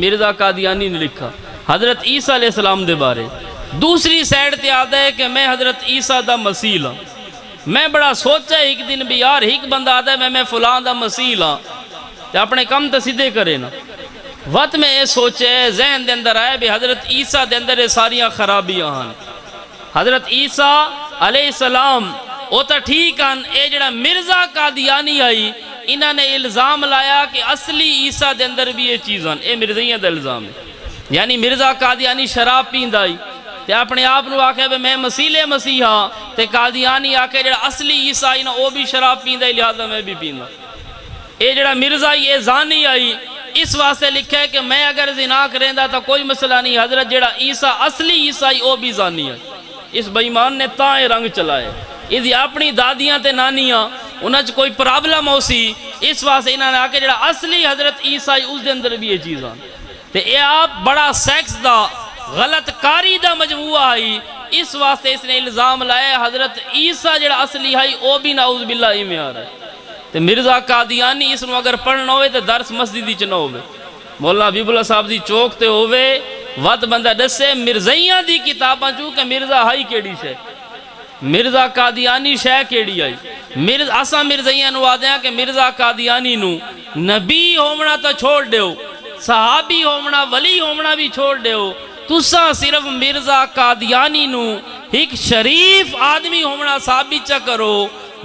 مرزا قادیانی نے لکھا حضرت عیسیٰ علیہ السلام دے بارے۔ دوسری سائڈ تے آدھا ہے کہ میں حضرت عیسیٰ دا مسیح ہاں۔ میں بڑا سوچا ایک دن بھی یار ایک بندہ آدھا ہے میں فلاں دا مسیح ہاں، تے اپنے کم تے سیدھے کرے نا۔ وقت میں یہ سوچے ذہن دے اندر آئے بھی حضرت عیسیٰ دے اندر یہ ساریاں خرابیاں ہیں۔ حضرت عیسیٰ علیہ السلام وہ تو ٹھیک ہیں، اے جڑا مرزا قادیانی آئی انہوں نے الزام لایا کہ اصلی عیسیٰ دے اندر بھی یہ چیز ہیں، اے مرزیاں دا الزام ہے۔ یعنی مرزا قادیانی شراب پیند آئی تے اپنے آپ نو آکھے بے میں مسیح ہاں، تے قادیانی آکھے جڑا اصلی عیسیٰ آئی نا وہ بھی شراب پیند آئی لہذا میں بھی پیند۔ اے جڑا مرزا یہ زانی آئی اس واسطے لکھا ہے کہ میں اگر زنا کریں دا تو کوئی مسئلہ نہیں، حضرت جڑا عیسیٰ اصلی عیسیٰ آئی وہ بھی زانی ہے۔ اس بےمان نے تائیں رنگ چلائے، اس اپنی دادیاں تے نانیاں انہاں چ کوئی پرابلم ہو سی، اس واسطے انہاں نے آکے جڑا اصلی حضرت عیسیٰ آئی اس دے اندر بھی یہ چیزاں تے اے آپ بڑا سیکس دا غلط کاری دا مجموعہ آئی، اس واسطے اس نے الزام لائے حضرت عیسیٰ جڑا اصلی ہے وہ بھی نعوذ باللہ میں آ رہا ہے۔ تے مرزا قادیانی اس نو اگر پڑھنا ہوئے تے درس مسجد وچ نہ ہوئے، مولانا حبیب اللہ صاحب دی چوک تے ہوئے، ود بندہ دسے مرزائیاں دی کتاباں چوں کہ مرزا ہائی کیڑی شے، مرزا قادیانی شے کیڑی آئی، اساں مرزائیاں نو آدھیاں کہ مرزا قادیانی نو نبی ہومنا تو چھوڑ دیو، صحابی ہومنا ولی ہومنا بھی چھوڑ دیو، تساں صرف مرزا قادیانی نو ایک شریف آدمی ہومنا ثابت چا کرو،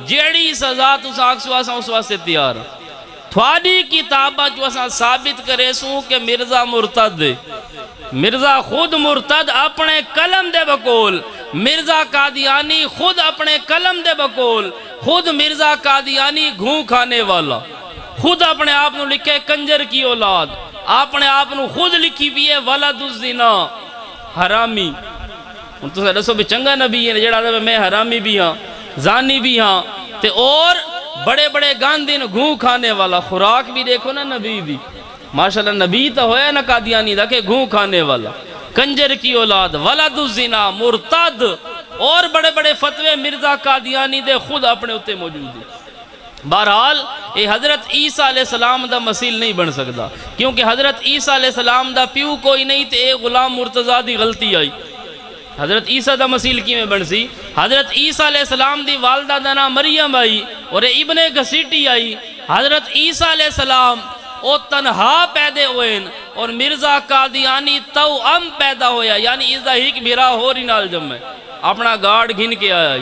جیڑی سزا تساں آکسو آساں اس واسطے تیار، تھوڑی کتابہ جو اساں ثابت کرے سوں کہ مرزا مرتد ہے، مرزا خود مرتد اپنے قلم دے بکول، مرزا قادیانی خود اپنے قلم دے بکول، خود مرزا قادیانی گھوں کھانے والا، خود اپنے آپ نو لکھے کنجر کی اولاد، اپنے آپ نو خود لکھی بھی ہے ولد الزنا، حرامی، ان تو سے رسو بھی چنگا نبی ہے جڑا دے میں حرامی بھی ہاں زانی بھی ہاں تے اور بڑے بڑے گاندین گھوں کھانے والا، خوراک بھی دیکھو نا نبی بھی ماشاءاللہ، نبی تو ہویا نا قادیانی دا کہ گھوں کھانے والا، کنجر کی اولاد، ولد الزنا، مرتد، اور بڑے بڑے فتوے مرزا قادیانی دے خود اپنے اتے موجود ہیں۔ بہرحال یہ حضرت عیسیٰ علیہ السلام دا مسیل نہیں بن سکتا، کیونکہ حضرت عیسیٰ علیہ السلام دا پیو کوئی نہیں تے ایک غلام مرتضیٰ دی غلطی آئی، حضرت عیسیٰ دا مسیل کی میں بن سی، حضرت عیسیٰ علیہ السلام دی والدہ دا نام مریم آئی اور ابن گسیٹی آئی، حضرت عیسیٰ علیہ السلام او تنہا پیدا ہوئے اور مرزا قادیانی توأم پیدا ہویا، یعنی اس دا ہیک بھیرا ہو رہی نال جمع اپنا گارڈ گھن کے آیا،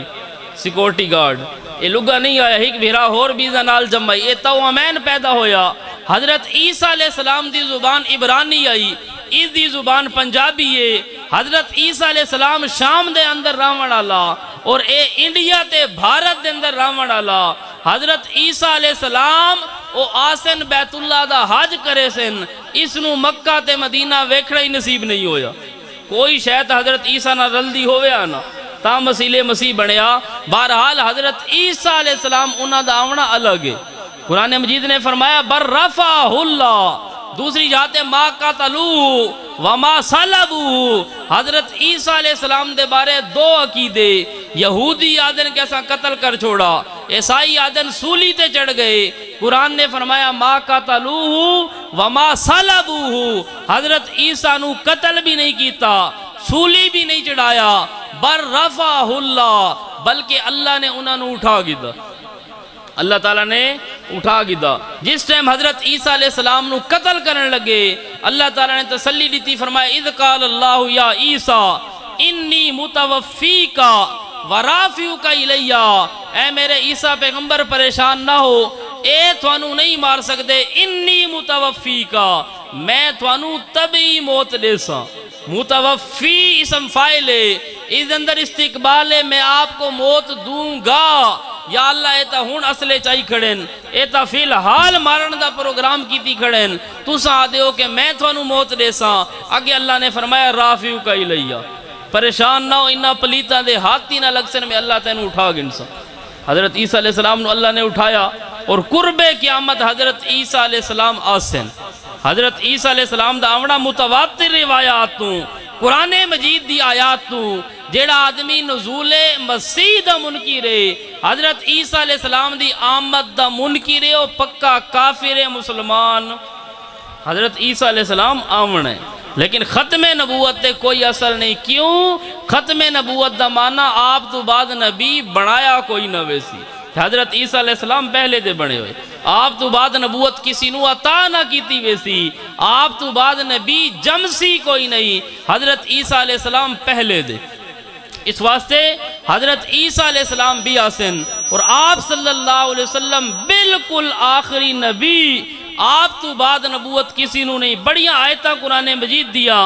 سیکورٹی گارڈ، یہ لگا نہیں آیا، ہیک بھیرا ہور بیزا نال جمع، یہ توامین پیدا ہویا۔ حضرت عیسیٰ علیہ السلام دی زبان عبرانی آئی، اس دی زبان پنجابی ہے۔ حضرت عیسیٰ علیہ السلام شام دے اندر راون آلا اور اے انڈیا تے بھارت دے اندر راون آلا۔ حضرت عیسیٰ علیہ السلام او آسن بیت اللہ دا حج کرے سن، اس نو مکہ تے مدینہ ویکھڑا ہی نصیب نہیں ہویا، کوئی شاید حضرت عیسیٰ نہ رلدی ہوئے آنا تا مسیلے مسیح بنیا۔ بہرحال حضرت عیسیٰ علیہ السلام انہاں دا آونا الگ ہے، قرآن مجید نے فرمایا بر رفعہ اللہ، دوسری جہت ما قتلوہ وما صلبوہ۔ حضرت عیسیٰ علیہ السلام دے بارے دو عقیدے، یہودی آدن کیسا قتل کر چھوڑا، عیسائی آدن سولی تے چڑھ گئے، قرآن نے فرمایا ما قتلوہ وما صلبوہ، حضرت عیسیٰ نو قتل بھی نہیں کیتا، سولی بھی نہیں چڑھایا، بر رفعہ اللہ، بلکہ اللہ نے انہاں نو اٹھا گیا، اللہ تعالیٰ نے اٹھا گیا۔ جس ٹائم حضرت عیسیٰ علیہ السلام نو قتل کرنے لگے، اللہ تعالیٰ نے تسلی دیتی، فرمایا اذ قال اللہ یا عیسیٰ انی متوفیکا ورافعک الیہ، اے میرے عیسیٰ پیغمبر پریشان نہ ہو، اے توانو نہیں مار سکتے، انی متوفیکا، میں توانو تبھی موت دے سا، متوفی اسم فائل ہے، اس اندر استقبال ہے، میں آپ کو موت دوں گا، یا اللہ ایتا ہون اصلے چاہی کھڑن، ایتا فی الحال مارن دا پروگرام کیتی کھڑن، تو سا آدھے ہو کہ میں توانو موت دے سا، آگے اللہ نے فرمایا رافعک الیہ، پریشان نہ ہو، انہا پلیتا دے ہاتھی نہ لگ سن میں اللہ تینو اٹھا گنسا۔ حضرت عیسیٰ علیہ السلام نو اللہ نے اٹھایا اور قرب قیامت حضرت عیسیٰ علیہ السلام آسن، حضرت عیسیٰ علیہ السلام دا آوڑا متواتر روایات تو، قرآن مجید دی آیات تو، جیڑا آدمی نزول مسیح دا منکر ہے، حضرت عیسیٰ علیہ السلام دی آمد دا منکر ہے، اور پکا کافر مسلمان، حضرت عیسیٰ علیہ السلام آمن ہے، لیکن ختم نبوت دے کوئی اثر نہیں، کیوں؟ ختم نبوت دا معنی آپ تو بعد نبی بنایا کوئی نہ ویسی، حضرت عیسیٰ علیہ السلام پہلے دے بنے ہوئے، آپ تو بعد نبوت کسی نو عطا نہ کیتی ویسی، آپ تو بعد نبی جمسی کوئی نہیں، حضرت عیسیٰ علیہ السلام پہلے دے، اس واسطے حضرت عیسیٰ علیہ السلام بھی آسن، اور آپ صلی اللہ علیہ وسلم بالکل آخری نبی، آپ تو بعد نبوت کسی نو نہیں۔ بڑیاں آیتاں قرآن مجید دیا،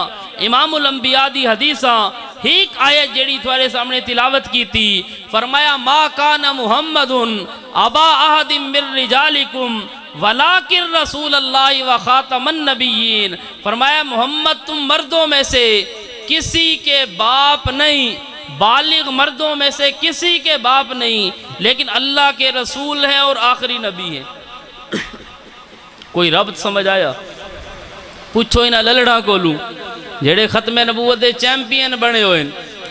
امام الانبیاء دی حدیثاں، ایک آیت جیڑی تھوڑے سامنے تلاوت کی تھی، فرمایا ما کان محمد ابا احد من رجالکم ولیکن رسول اللہ و خاتم النبیین، فرمایا محمد تم مردوں میں سے کسی کے باپ نہیں، بالغ مردوں میں سے کسی کے باپ نہیں، لیکن اللہ کے رسول ہیں اور آخری نبی ہیں۔ کوئی ربط سمجھ آیا؟ پوچھو انہا للڑا کو لوں جیڑے ختم نبوت دے چیمپئن بنے ہوئے،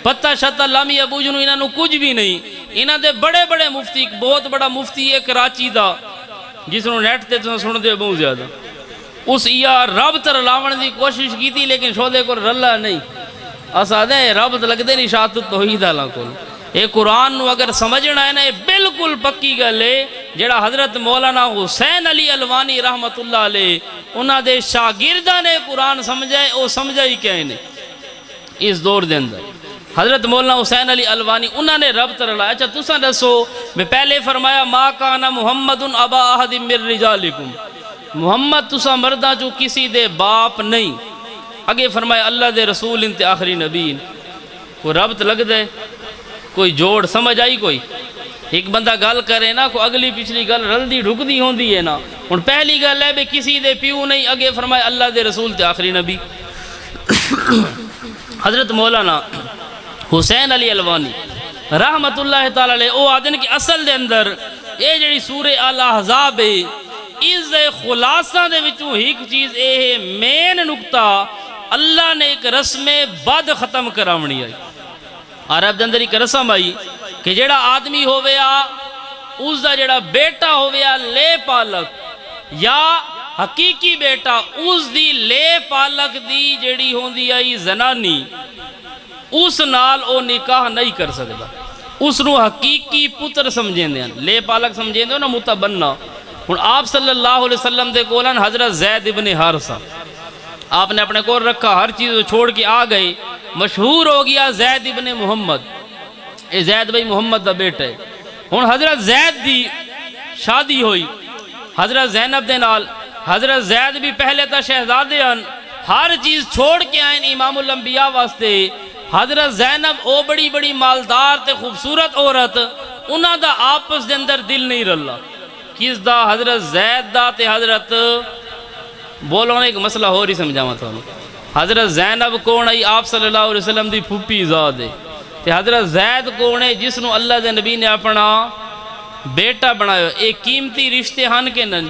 پتہ شتہ لامی ابو جنو انہا نو کچھ بھی نہیں، انہا دے بڑے بڑے مفتی، بہت بڑا مفتی ہے کراچی دا، جس نو نیٹ تے تساں سن دے بہت زیادہ اس یا رب تر لاون دی کوشش کیتی لیکن شودے کو رلا نہیں اسا دے رب تے لگدے نہیں شاعت توحید والا کول اے قرآن نو اگر سمجھنا ہے نا بالکل پکی گل ہے جڑا حضرت مولانا حسین علی الوانی رحمت اللہ علیہ انہاں دے شاگرداں نے قرآن سمجھائے او سمجھا ہی کہیں نہیں اس دور دے اندر حضرت مولانا حسین علی الوانی انہاں نے رب تر لایا اچھا تساں دسو میں پہلے فرمایا ما کان محمد ابا احد من رجالکم محمد تساں مرداں جو کسی دے باپ نہیں اگے فرمایا اللہ دے رسول انتے آخری نبی کوئی ربط لگ دے کوئی جوڑ سمجھ آئی کوئی ایک بندہ گل کرے نا کوئی اگلی پچھلی گل رلدی ڈھکدی ہوندی ہے نا ہن پہلی گل ہے بے کسی دے پیو نہیں اگے فرمایا اللہ دے رسول تے آخری نبی حضرت مولانا حسین علی الوانی رحمت اللہ تعالی علیہ او آدن کی اصل دے اندر اے جڑی سورہ الاحزاب ہے اس خلاصہ دے وچوں ایک چیز اے ہے مین نقطہ اللہ نے ایک رسم بد ختم کراونی آئی عرب دے اندر ایک رسم آئی کہ جڑا آدمی ہویا اس دا جڑا بیٹا ہویا لے پالک یا حقیقی بیٹا اس دی لے پالک دی جڑی ہوندی آئی زنانی اس نال او نکاح نہیں کر سکتا اس نو حقیقی پتر سمجھیں دیں لے پالک سمجھیں دیں نا متبنہ ہن آپ صلی اللہ علیہ وسلم دے کولن حضرت زید ابن حارثہ آپ نے اپنے کول رکھا ہر چیز چھوڑ کے آ گئے مشہور ہو گیا زید ابن محمد اے زید بھائی محمد دا بیٹا ہے ہن حضرت زید دی شادی ہوئی حضرت زینب دے نال حضرت زید بھی پہلے تا شہزادے ہیں ہر چیز چھوڑ کے آئیں امام الانبیاء واسطے حضرت زینب او بڑی بڑی مالدار تے خوبصورت عورت انہاں دا آپس دے اندر دل نہیں رلا کس دا حضرت زید دا تے حضرت بولو نے ایک مسئلہ ہو رہی سمجھاما تھا حضرت زینب کون ہے آپ صلی اللہ علیہ وسلم دی پھوپھی زاد ہے تے حضرت زید کون ہے جس نو اللہ دے نبی نے اپنا بیٹا بنایا ایک قیمتی رشتے ہن کے نن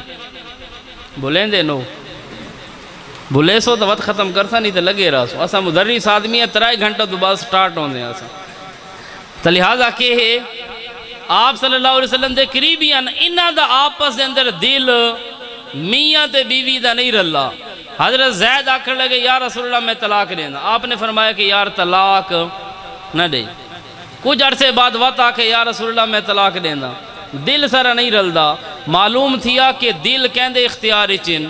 بولیں دے نو بھولے سو تو وقت ختم کرتا نہیں تو لگے رہا سو اسا مدرس آدمی ہے 3 گھنٹہ تو بعد سٹارٹ ہوندے ہیں اسا تو لہذا کہ ہے آپ صلی اللہ علیہ وسلم دے قریبی ہیں انہاں دا آپس دے اندر دل میاں تے بیوی دا نہیں رلا حضرت زید آکھر لگے یا رسول اللہ میں طلاق دینا آپ نے فرمایا کہ یار طلاق نہ دے کچھ عرصے بعد وقت آکے یا رسول اللہ میں طلاق دینا دل سارا نہیں رلدا معلوم تھیا کہ دل کہندے اختیار چن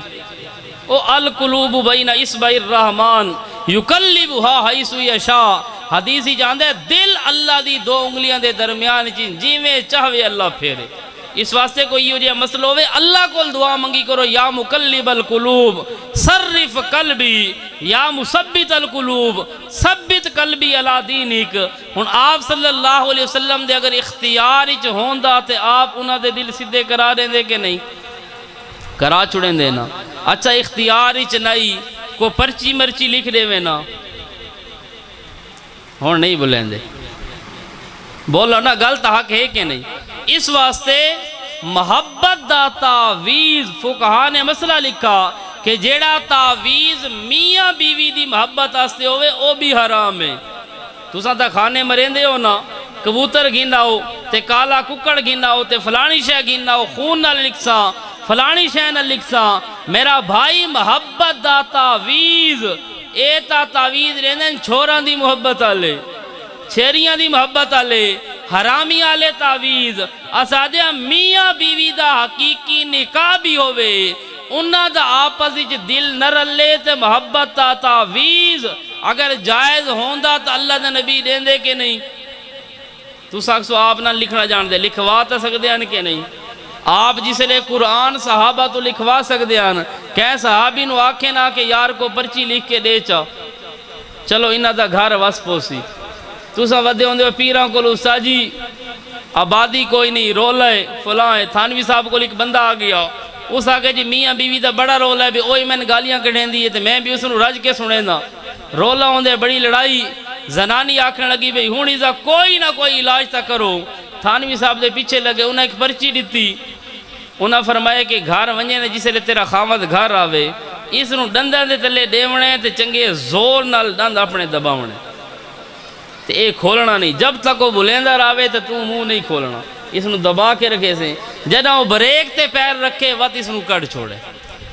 او القلوب بین اصبع الرحمن یقلبها حیث یشاء حدیثی جاندے دل اللہ دی 2 انگلیاں دے درمیان چن جی میں چاہوے اللہ پھیرے اس واسطے کوئی یہ جو مسئلہ ہوئے اللہ کو دعا منگی کرو یا مقلب القلوب صرف قلبی یا مثبت القلوب ثبت قلبی علی دینک ہن آپ صلی اللہ علیہ وسلم دے اگر اختیار چ ہوندا تے آپ انہاں دے دل سیدھے کرا دیں دے کہ نہیں کرا چھڑیں دینا اچھا اختیار چ نہیں کو پرچی مرچی لکھ دے وینا ہن نہیں بولیں دے بولو نا غلط حق ہے کہ نہیں اس واسطے محبت دا تعویز فقہا نے مسئلہ لکھا کہ جیڑا تعویز میاں بیوی دی محبت آستے ہوئے او بھی حرام ہے تو ساں تا کھانے مرندے ہو نا کبوتر گھننا ہو تے کالا ککڑ گھننا ہو تے فلانی شے گھننا ہو خون نہ لکھسا فلانی شے نہ لکھسا میرا بھائی محبت دا تعویز اے تا تعویز رہندن چھوڑان دی محبت آلے چھیریاں دی محبت آلے حرامی آلے تعویز اسادیہ میاں بیوی دا حقیقی نکاح بھی ہوئے انہاں دا آپس وچ دل نہ رلے تے محبت تا تعویز اگر جائز ہوندا تو اللہ دا نبی دین دے کہ نہیں تو ساکسو آپ نہ لکھنا جان دے لکھوا تا سکتے ہیں کہ نہیں آپ جس لئے قرآن صحابہ تو لکھوا سکتے ہیں کہ صحابی نو آکھے نہ کہ یار کو پرچی لکھ کے دے چا چلو انہاں دا گھر وس پوسی تو سا ودے ہوندے پیران کو لوسا جی آبادی کوئی نہیں رول ہے فلاں ہے تھانوی صاحب کو ایک بندہ آ گیا اس آگے جی میاں بیوی دا بڑا رول ہے بھی اوہی میں نے گالیاں کڑھیں دی ہے تو میں بھی اس نے رج کے سنے نا رولا ہوندے بڑی لڑائی زنانی آکھنے لگی بھئی ہونی دا کوئی نہ کوئی علاج تا کرو تھانوی صاحب دے پیچھے لگے انہیں ایک پرچی دیتی انہیں فرمایا کہ گھر ونجے نے جسے لے تیرا خامد گھر آوے اس نو ڈندہ دے تلے دیونے تے چنگے زور نال ڈند اپنے دباونے تے اے کھولنا نہیں جب تک وہ بلیندہ راوے تے تو منہ نہیں کھولنا اس نو دبا کے رکھے سے جدہ وہ بریک تے پیر رکھے وقت اس نو کڑ چھوڑے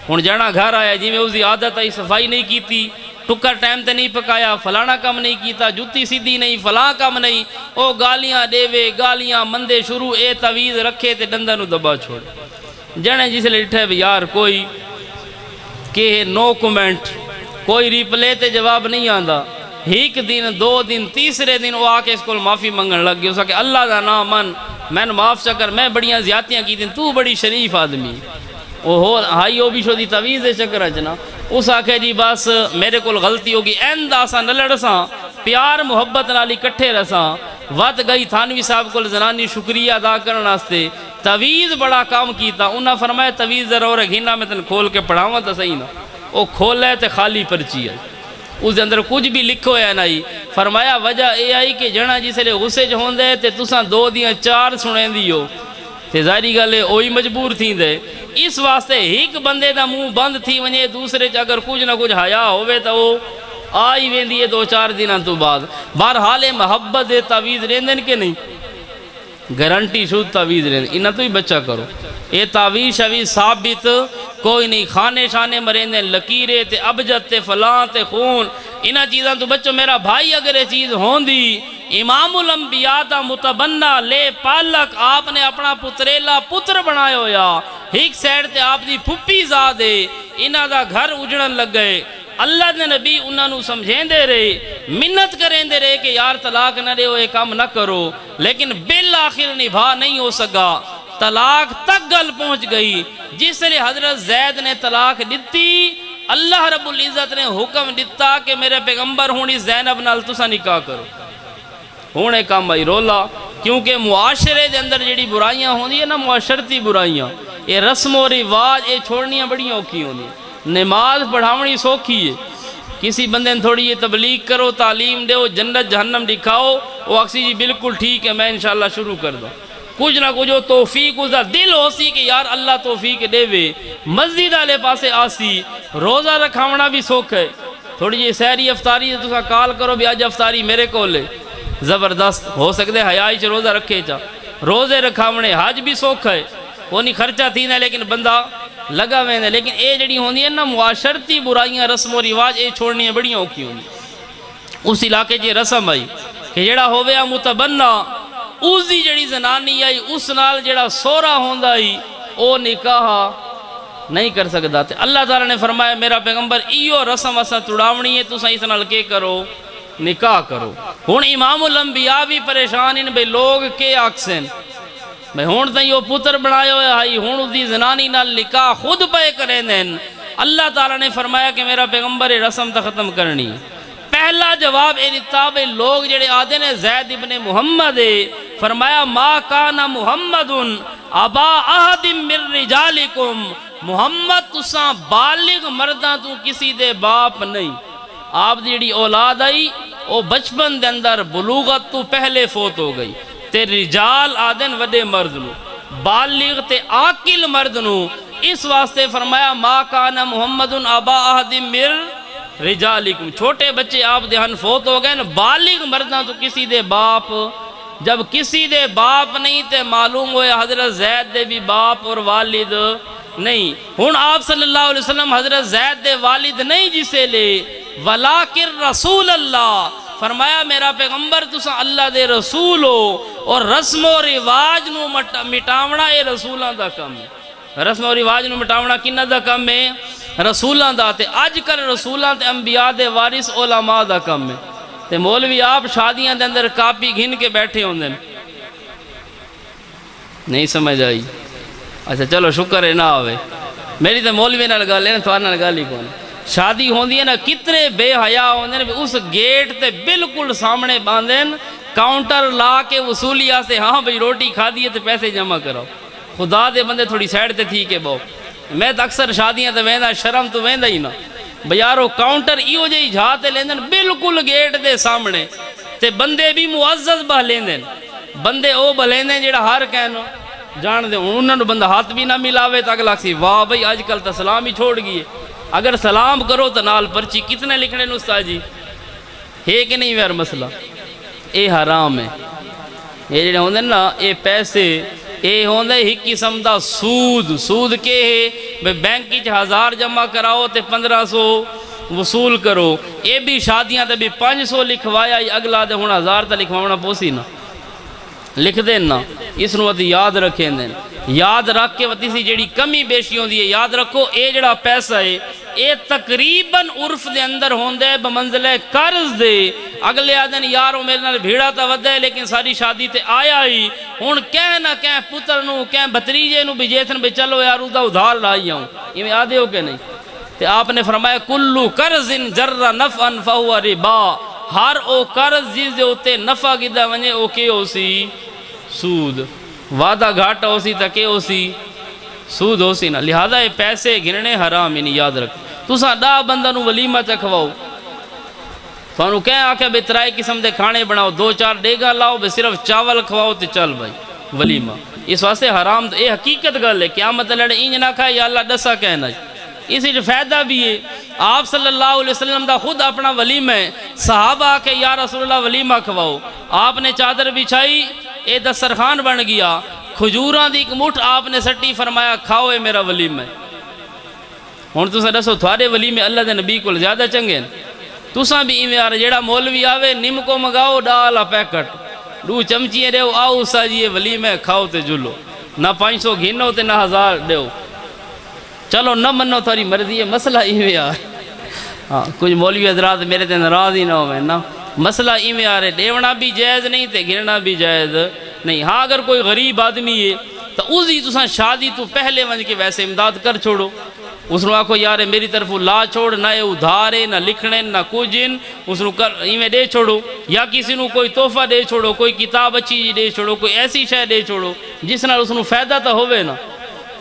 ہن جانا گھر آیا جی میں اس دی عادت آئی صفائی نہیں کیتی ٹکر ٹائم تے نہیں پکایا فلانا کم نہیں کیتا جتی سیدھی نہیں فلاں کم نہیں او گالیاں دیوے گالیاں مندے شروع اے تویز رکھے تے ڈندہ نو دبا چھوڑے جانے جس لئے اٹھے بھی یار کوئی کہ نو کومنٹ کوئی ریپلے تے جواب نہیں آندا ایک دن دو دن تیسرے دن وہ آکے اس کو معافی منگن لگ گیا اس کہ اللہ دا نام میں معاف چکر میں بڑیاں زیادتیاں کی دن تو بڑی شریف آدمی ہائی او بھی شو دی تویز دے چکر اچنا اس آکے جی بس میرے کو غلطی ہوگی این داسا نلڑساں پیار محبت نالی کٹھے رساں وقت گئی تھانوی صاحب کو زنانی شکریہ ادا کرنا ستے تویز بڑا کام کیتا انہاں فرمایا تویز ضرور ہے گھینا میں تن کھول کے پڑھاواں تا صحیح نا وہ کھولے تے خالی پرچی ہے اس دے اندر کچھ بھی لکھو ہے نہیں فرمایا وجہ اے آئی کہ جنا جسے لے غصے جو ہوں دے تے تساں دو دیاں چار سنیں دیو تے ظاہری گلے اوہی مجبور تھی دے اس واسطے ایک بندے دا منہ بند تھی ونجے دوسرے اگر کچھ نہ کچھ حیا ہوئے تو وہ آئی ویندی ہے دو چار دنوں تو بعد بہرحال محبت دے تعویذ رہندن کے نہیں گارنٹی شد تعویذ رہندن انہاں تو ہی بچہ کرو اے تعویذ شویذ ثابت کوئی نہیں کھانے شانے مرندے لکیرے تے ابجد تے فلاں تے خون انہاں چیزاں تو بچو میرا بھائی اگر یہ چیز ہوندی امام الانبیاء دا متبنہ لے پالک آپ نے اپنا پتریلا پتر بنائے ہویا ایک سیڈ تے آپ دی پھپی زادے انہاں دا گھر اجڑن لگ گئے اللہ نے نبی انہاں نو سمجھیں دے رہے منت کریں دے رہے کہ یار طلاق نہ دے ہوئے کام نہ کرو لیکن بالآخر نبھا نہیں ہو سکا طلاق تک گل پہنچ گئی جس لئے حضرت زید نے طلاق دیتی اللہ رب العزت نے حکم دیتا کہ میرے پیغمبر ہونی زینب نال تسا نکاح کرو ہونے کام آئی رولا کیونکہ معاشرے دے اندر جڑی برائیاں ہوندی ہے نا معاشرتی برائیاں یہ رسم و رواج یہ چھوڑنیاں بڑی اوکھی ہوندی نماز پڑھاونی سوکھی ہے کسی بندے نے تھوڑی یہ تبلیغ کرو تعلیم دے جنت جہنم دکھاؤ وہ اکسی جی بالکل ٹھیک ہے میں انشاءاللہ شروع کر دوں کچھ نہ کچھ توفیق اس دا دل ہو سی کہ یار اللہ توفیق دے وے مسجد والے پاسے آسی روزہ رکھاونا بھی سوکھ ہے تھوڑی جی سحری افطاری تو کال کرو بھی آج افطاری میرے کو لے زبردست ہو سکتے حیائی چ روزہ رکھے چا روزے رکھاونے حج بھی سوکھ ہے وہ نہیں خرچہ تھی نا لیکن بندہ لگا ہوئے ہیں لیکن اے جڑی ہوندی ہے نا معاشرتی برائیاں رسم و رواج اے چھوڑنی ہیں بڑی اوکھی ہوندی اس علاقے جی رسم آئی کہ جڑا ہویا متبنہ اس دی جڑی زنانی آئی اس نال جڑا سورا ہوندا ہی او نکاح نہیں کر سکتا تھے اللہ تعالیٰ نے فرمایا میرا پیغمبر ایو رسم اسا تڑاونی ہے تساں اس نال کے کرو نکاح کرو ہن امام الانبیاء بھی پریشان ہیں بھئی لوگ کے آکسن بھئی ہون تھی وہ پتر بنائے ہوئے آئی ہون اس دی زنانی نال نکاح خود پہ کریں دیں اللہ تعالیٰ نے فرمایا کہ میرا پیغمبر رسم تا ختم کرنی پہلا جواب اے نتاب لوگ جڑے آدھے نے زید ابن محمد فرمایا ما کانا محمد ابا احد من رجالکم محمد تساں بالغ مرداں تو کسی دے باپ نہیں آپ دی جڑی اولاد آئی وہ بچپن دے اندر بلوغت تو پہلے فوت ہو گئی تے رجال آدن وڈے مرد نو بالغ تے عاقل مرد نو اس واسطے فرمایا ما کانا محمد ابا احد من رجالکم چھوٹے بچے آپ دہن فوت ہو گئے بالغ مرداں تو کسی دے باپ جب کسی دے باپ نہیں تے معلوم ہوئے حضرت زید دے بھی باپ اور والد نہیں ہن آپ صلی اللہ علیہ وسلم حضرت زید دے والد نہیں جسے لے ولیکن رسول اللہ فرمایا میرا پیغمبر تسا اللہ دے رسول ہو اور رسم و رواج نو مٹاونا اے رسولاں دا کم ہے رسم و رواج نو مٹاونا کنہ دا کم ہے رسولاں دا تے آج کل رسولاں تے انبیاء دے وارث علماء دا کم ہے تے مولوی آپ شادیاں دے اندر کاپی گھن کے بیٹھے ہوندے نہیں سمجھ آئی اچھا چلو شکر ہے نہ آوے میری تے مولوی نہ لگا لینا تو نہ لگا لی کون شادی ہوندی ہے نا کتنے بے حیا ہوندے ہیں اس گیٹ تے بالکل سامنے باندھن کاؤنٹر لا کے وصولی آسے ہاں بھئی روٹی کھا دیئے تے پیسے جمع کرو خدا دے بندے تھوڑی سائڈ تے تھی کہ بہو میں تو اکثر شادیاں تے ویندہ شرم تو ویندہ ہی نا بیارو کاؤنٹر ایو جائی جھاتے لیندن بالکل گیٹ دے سامنے تے بندے بھی معزز بہ لیندن بندے او بہ لیندن جیڑا ہر کہنو جان دے انہوں نے بندہ ہاتھ بھی نہ ملاوے تاک لاکسی واہ بھئی آج کل تا سلام ہی چھوڑ گئے اگر سلام کرو تو نال پرچی کتنے لکھنے نستا جی ہے کہ نہیں ویر مسئلہ اے حرام ہے یہ جڑے ہوندے نا یہ پیسے یہ ہوندے ایک قسم دا سود. سود کے ہے بینک 1000 جمع کراؤ تے 1500 وصول کرو. یہ بھی شادیاں تے بھی 500 لکھوایا اگلا تے ہن 1000 تے لکھوانا پوسی نا لکھ دین نا. اس نو ادھی یاد رکھیں دین. یاد رکھ کے وتی سی جڑی کمی بیشی ہوندی ہے یاد رکھو. اے جڑا پیسہ ہے اے تقریباً عرف دے اندر ہوندے بمنزل قرض دے. اگلے آدن یارو میرے نال بھیڑا تا ودے لیکن ساری شادی تے آیا ہی ہن کہیں نہ کہیں پتر نو کہیں بھتریجے نو بھی جیتن بھی چلو یار دا ادھار لائی آؤں. یہ آدھے ہو کہ نہیں؟ تے آپ نے فرمایا کلو قرض جر نفعا فہو ربا. ہر او قرض جس دے ہوتے نفع گدا ونجے او کے ہو سی سود. وعدہ گھاٹا ہو سی تکے ہو سی سود ہو سی نا. لہذا یہ پیسے گننے حرام ہی نہیں. یاد رکھ تساں 10 بندہ نو ولیمہ چکھواؤ تھانوں کہیں آکھے بے ترائی قسم دے کھانے بناؤ 2-4 ڈیگا لاؤ بے صرف چاول کھواؤ تے چل بھائی ولیمہ. اس واسطے حرام اے حقیقت گل ہے. قیامت لڑے انج نہ کھائے یا اللہ دسا کہنا. اسی جو فائدہ بھی ہے آپ صلی اللہ علیہ وسلم دا خود اپنا ولیمہ ہے. صحابہ آکے یا رسول اللہ ولیمہ کھواؤ. آپ نے چادر بچھائی اے دسترخوان بن گیا. کھجوراں دی ایک مٹھ آپ نے سٹی فرمایا کھاؤ اے میرا ولیمہ ہے. ہن تساں دسو تھوڑے ولیمے اللہ دے نبی کو زیادہ چنگے. تساں بھی ایویں یار جیڑا مولوی آوے نم کو منگاؤ ڈالا پیکٹ 2 چمچیاں دیو آؤ ساجیے ولیمہ کھاؤ تے جلو. نہ 500 گھنو تے نہ 1000 دیو. چلو نہ منو تھوڑی مرضی ہے. مسئلہ ایویں یار ہاں کچھ مولوی حضرات میرے تے ناراض ہی نہ ہوئے نا. مسئلہ ایویں یار ہے دیونا بھی جائز نہیں تے گرنا بھی جائز نہیں. ہاں اگر کوئی غریب آدمی ہے تو اسی تساں شادی تو پہلے ونج کے ویسے امداد کر چھوڑو. اس نے آکھو یار میری طرف لا چھوڑ نہ ادھارے نہ لکھنے نہ کچھ اس نے کر ایویں دے چھوڑو. یا کسی نو کوئی تحفہ دے چھوڑو کوئی کتاب اچھی جی دے چھوڑو کوئی ایسی شے دے چھوڑو جس نال اس نو فائدہ تو ہوئے نا.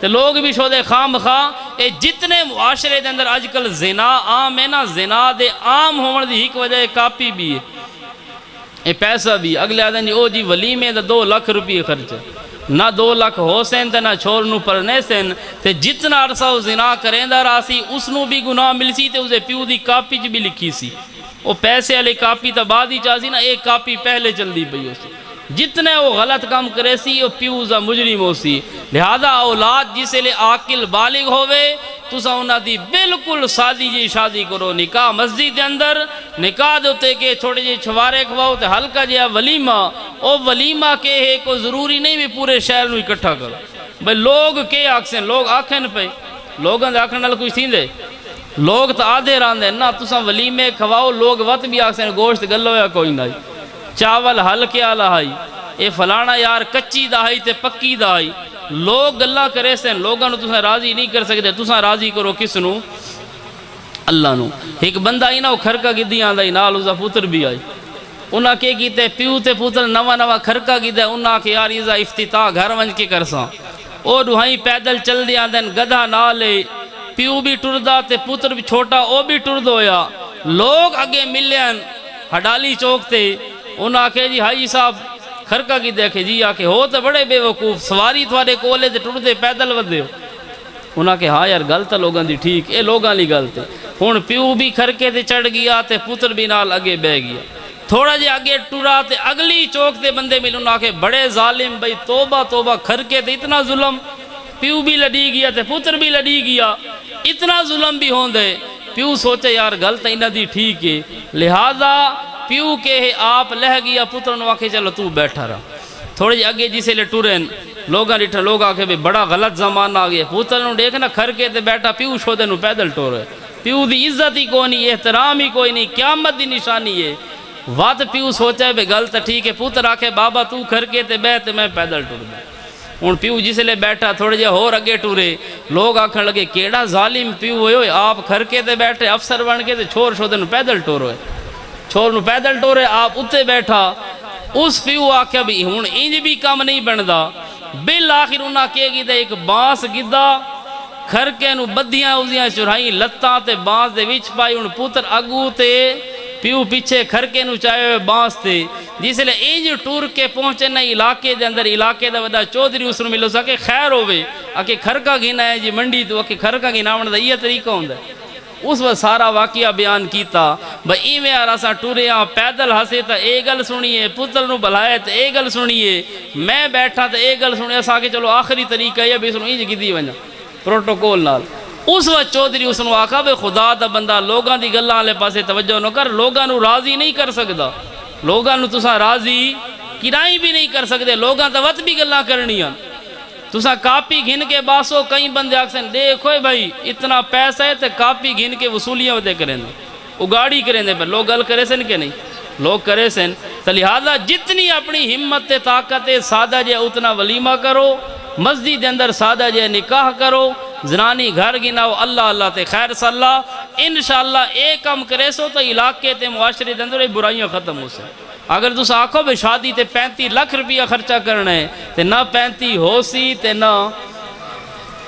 تو لوگ بھی شو دے خام خواہ اے جتنے معاشرے دے اندر آج کل زنا عام ہے نا زنا دے عام ہون دی ایک وجہ کاپی بھی ہے اے پیسہ بھی. اگلے آدھیں جی او جی ولیمے دا 2 لاکھ روپیے خرچ نہ 2 لاکھ ہو سین تے نہ چھوڑ نو پرنے سین تے جتنا عرصہ وہ زنا کریں دا راسی اس نو بھی گناہ مل سی تے اسے پیو دی کاپی چ بھی لکھی سی. وہ پیسے علی کاپی تا بعد ہی چاہسی نا ایک کاپی پہلے چل دی پئی ہو سی. جتنے وہ غلط کام کرے سی وہ پیوزا مجرم ہو سی. لہذا اولاد جسے لے عاقل بالغ ہوئے تسا انہاں دی بالکل سادی جی شادی کرو. نکاح مسجد دے اندر نکاح دوتے کہ چھوٹے جی چھوارے کھواؤ تے ہلکا جیا ولیمہ. او ولیمہ کے ہے کو ضروری نہیں بھی پورے شہر نو اکٹھا کرو. بھئی لوگ کے آکھسیں لوگ آکھیں پہ لوگاں دے آکھن نال کچھ تھیں دے لوگ تو آدھے راندے نا. تسا ولیمے کھواؤ لوگ وقت بھی آکھسیں گوشت گلو یا کوئی نہیں چاول ہلکے آلہ ہائی اے فلانا یار کچی دہائی تے پکی دہائی. لوگ گلہ کرے سن لوگاں نو تساں راضی نہیں کر سکتے. تساں راضی کرو کس نو اللہ نو. ایک بندہ ہی نا وہ کھرکا گدی آندا ہی نال اسا پتر بھی آئی. انہاں کے کیتے پیو تے پتر نواں کھرکا گدے انہاں کے یار اسا افتتاح گھر ونج کے کرساں. او دوہائی پیدل چل دی آندن گدھا نالے پیو بھی ٹردا تے پتر بھی چھوٹا او بھی ٹرد ہویا. لوگ اگے ملین ہڈالی چوک تے انہاں آکھے جی حاجی صاحب کھرکا کی دیکھے جی آکھے ہو تو بڑے بے وقوف سواری تھوڑے کولے تے ٹردے پیدل ودے ہو. انہاں کہ ہاں یار گل تا لوگاں دی ٹھیک اے لوگاں لی گل تے. ہن پیو بھی کھرکے تے چڑھ گیا تے پتر بھی نال اگے بہ گیا. تھوڑا جے اگے ٹرا تے اگلی چوک تے بندے مل انہاں کہ بڑے ظالم بھئی توبہ توبہ کھرکے تے اتنا ظلم. پیو بھی لڑی گیا تے پتر بھی لڑی گیا. اتنا ظلم بھی ہوندے. پیو سوچے یار گل تا انہاں دی ٹھیک ہے. لہذا پیو کے آپ لہ گیا پتر نو آکھے چلو تو بیٹھا رہا. تھوڑے جی اگے جسے لے ٹورین لوگاں ڈٹھا لوگ آکھے بھی بڑا غلط زمان آ گیا. پتر نو دیکھنا کھرکے تے بیٹھا پیو شودے نو پیدل ٹورے. پیو دی عزت ہی کوئی نہیں احترام ہی کوئی نہیں قیامت دی نشانی ہے. وات پیو سوچا ہے گل تا ٹھیک ہے. پتر آکھے بابا تو کھرکے تے بیٹھ میں پیدل ٹور دے. ہن پیو جسے لے بیٹھا تھوڑے جے ہور اگے ٹورے لوگ آکھن لگے کیڑا ظالم پیو ہوئے آپ کھرکے تے بیٹھے افسر بن کے تے چھور شودے نو پیدل ٹورے. چھور نو پیدل ٹورے آپ اتے بیٹھا. اس پیو آکھیا بھی ہن انج بھی کام نہیں بندا. بالآخر انہاں کے گی تے ایک بانس گدا کھرکے نو بدیاں اوزیاں چڑھائی لتاں تے بانس دے وچ پائی. ہن پتر اگو تے پیو پیچھے کھرکے نو چائے ہوئے بانس تے جس لئے انج ٹور کے پہنچے نا علاقے دے اندر علاقے دا ودا چودھری اس نو ملو سکے خیر ہوئے آکے کھرکا گھنا ہے جی منڈی تو آکے کھرکا گھنا ہونا دا یہ طریقہ ہوندہ ہے. اس وقت سارا واقعہ بیان کیتا بھئی ایویں آراسا ٹوریاں پیدل ہسے تا اے گل سنیے پتر نو بلائے تا اے گل سنیے میں بیٹھا تا اے گل سنیے اسا کہ چلو آخری طریقہ یہ بھی سنو انج کیتی ونجا پروٹوکول نال اس وقت چودھری اس نو آکھا بے خدا دا بندہ لوگاں دی گلاں والے پاسے توجہ نہ کر لوگاں نو راضی نہیں کر سکدا لوگاں نو تساں راضی کرائی بھی نہیں کر سکتے لوگاں تا وت بھی گلاں کرنیاں تساں کاپی گھن کے باسو کئی بندے آکسن دیکھو بھائی اتنا پیسہ ہے تے کاپی گھن کے وصولیاں ودے کریں دے اگاڑی کریں دے پر لوگ گل کرے سن کہ نہیں لوگ کرے سن تو لہذا جتنی اپنی ہمت تے طاقت سادہ جے اتنا ولیمہ کرو مسجد اندر سادہ جے نکاح کرو زنانی گھر گناؤ اللہ اللہ تے خیر صلاح انشاءاللہ ایک کم کرے سو تو علاقے تے معاشرے دے اندر برائیاں ختم ہو سے اگر تُس آکھو بے شادی تے 35 لاکھ روپیہ خرچہ کرنا ہے تے نہ 35 ہو سی تے نہ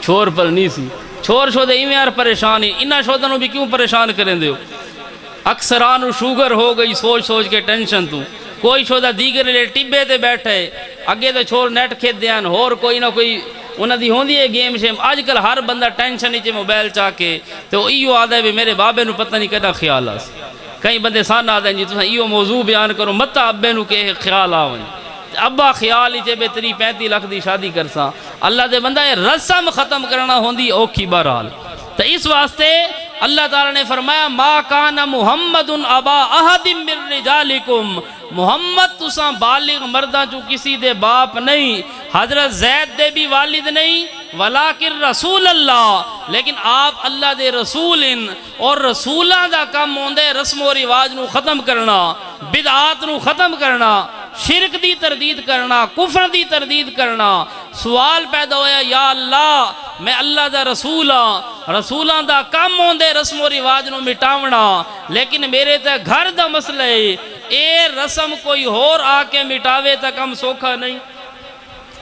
چھوڑ پر نہیں سی چھوڑ شودے ایویں یار پریشان ہی انہا شودنوں بھی کیوں پریشان کریں دیو اکثرانو شوگر ہو گئی سوچ سوچ کے ٹینشن تو کوئی شودہ دیگر لے ٹبے تے بیٹھے اگے تے چھوڑ نیٹ کھیت دیان اور کوئی نہ کوئی انہاں دی ہوندی ہے گیم شیم آج کل ہر بندہ ٹینشن ہی موبائل چاہ کے تو ایو آدھا ہے بھی میرے بابے نو پتہ نہیں کہنا خیال آس کئی بندے سان آدھا ہیں جی تو ایو موضوع بیان کرو متا ابے نو کہ خیال آویں ابا خیال ہی چے بے 35 لاکھ دی شادی کرساں اللہ دے بندہ یہ رسم ختم کرنا ہوندی اوکھی بہرحال تو اس واسطے اللہ تعالیٰ نے فرمایا ما کان محمد ابا احد من رجالکم محمد تساں بالغ مرداں چو کسی دے باپ نہیں حضرت زید دے بھی والد نہیں ولیکن رسول اللہ لیکن آپ اللہ دے رسول ان اور رسولاں دا کم ہوندے رسم و رواج نو ختم کرنا بدعات نو ختم کرنا شرک دی تردید کرنا کفر دی تردید کرنا سوال پیدا ہویا یا اللہ میں اللہ دا رسولاں دا کم ہوندے رسم و رواج نو مٹاونا لیکن میرے تے گھر دا مسئلہ ہے اے رسم کوئی اور آ کے مٹاوے تا کم سوکھا نہیں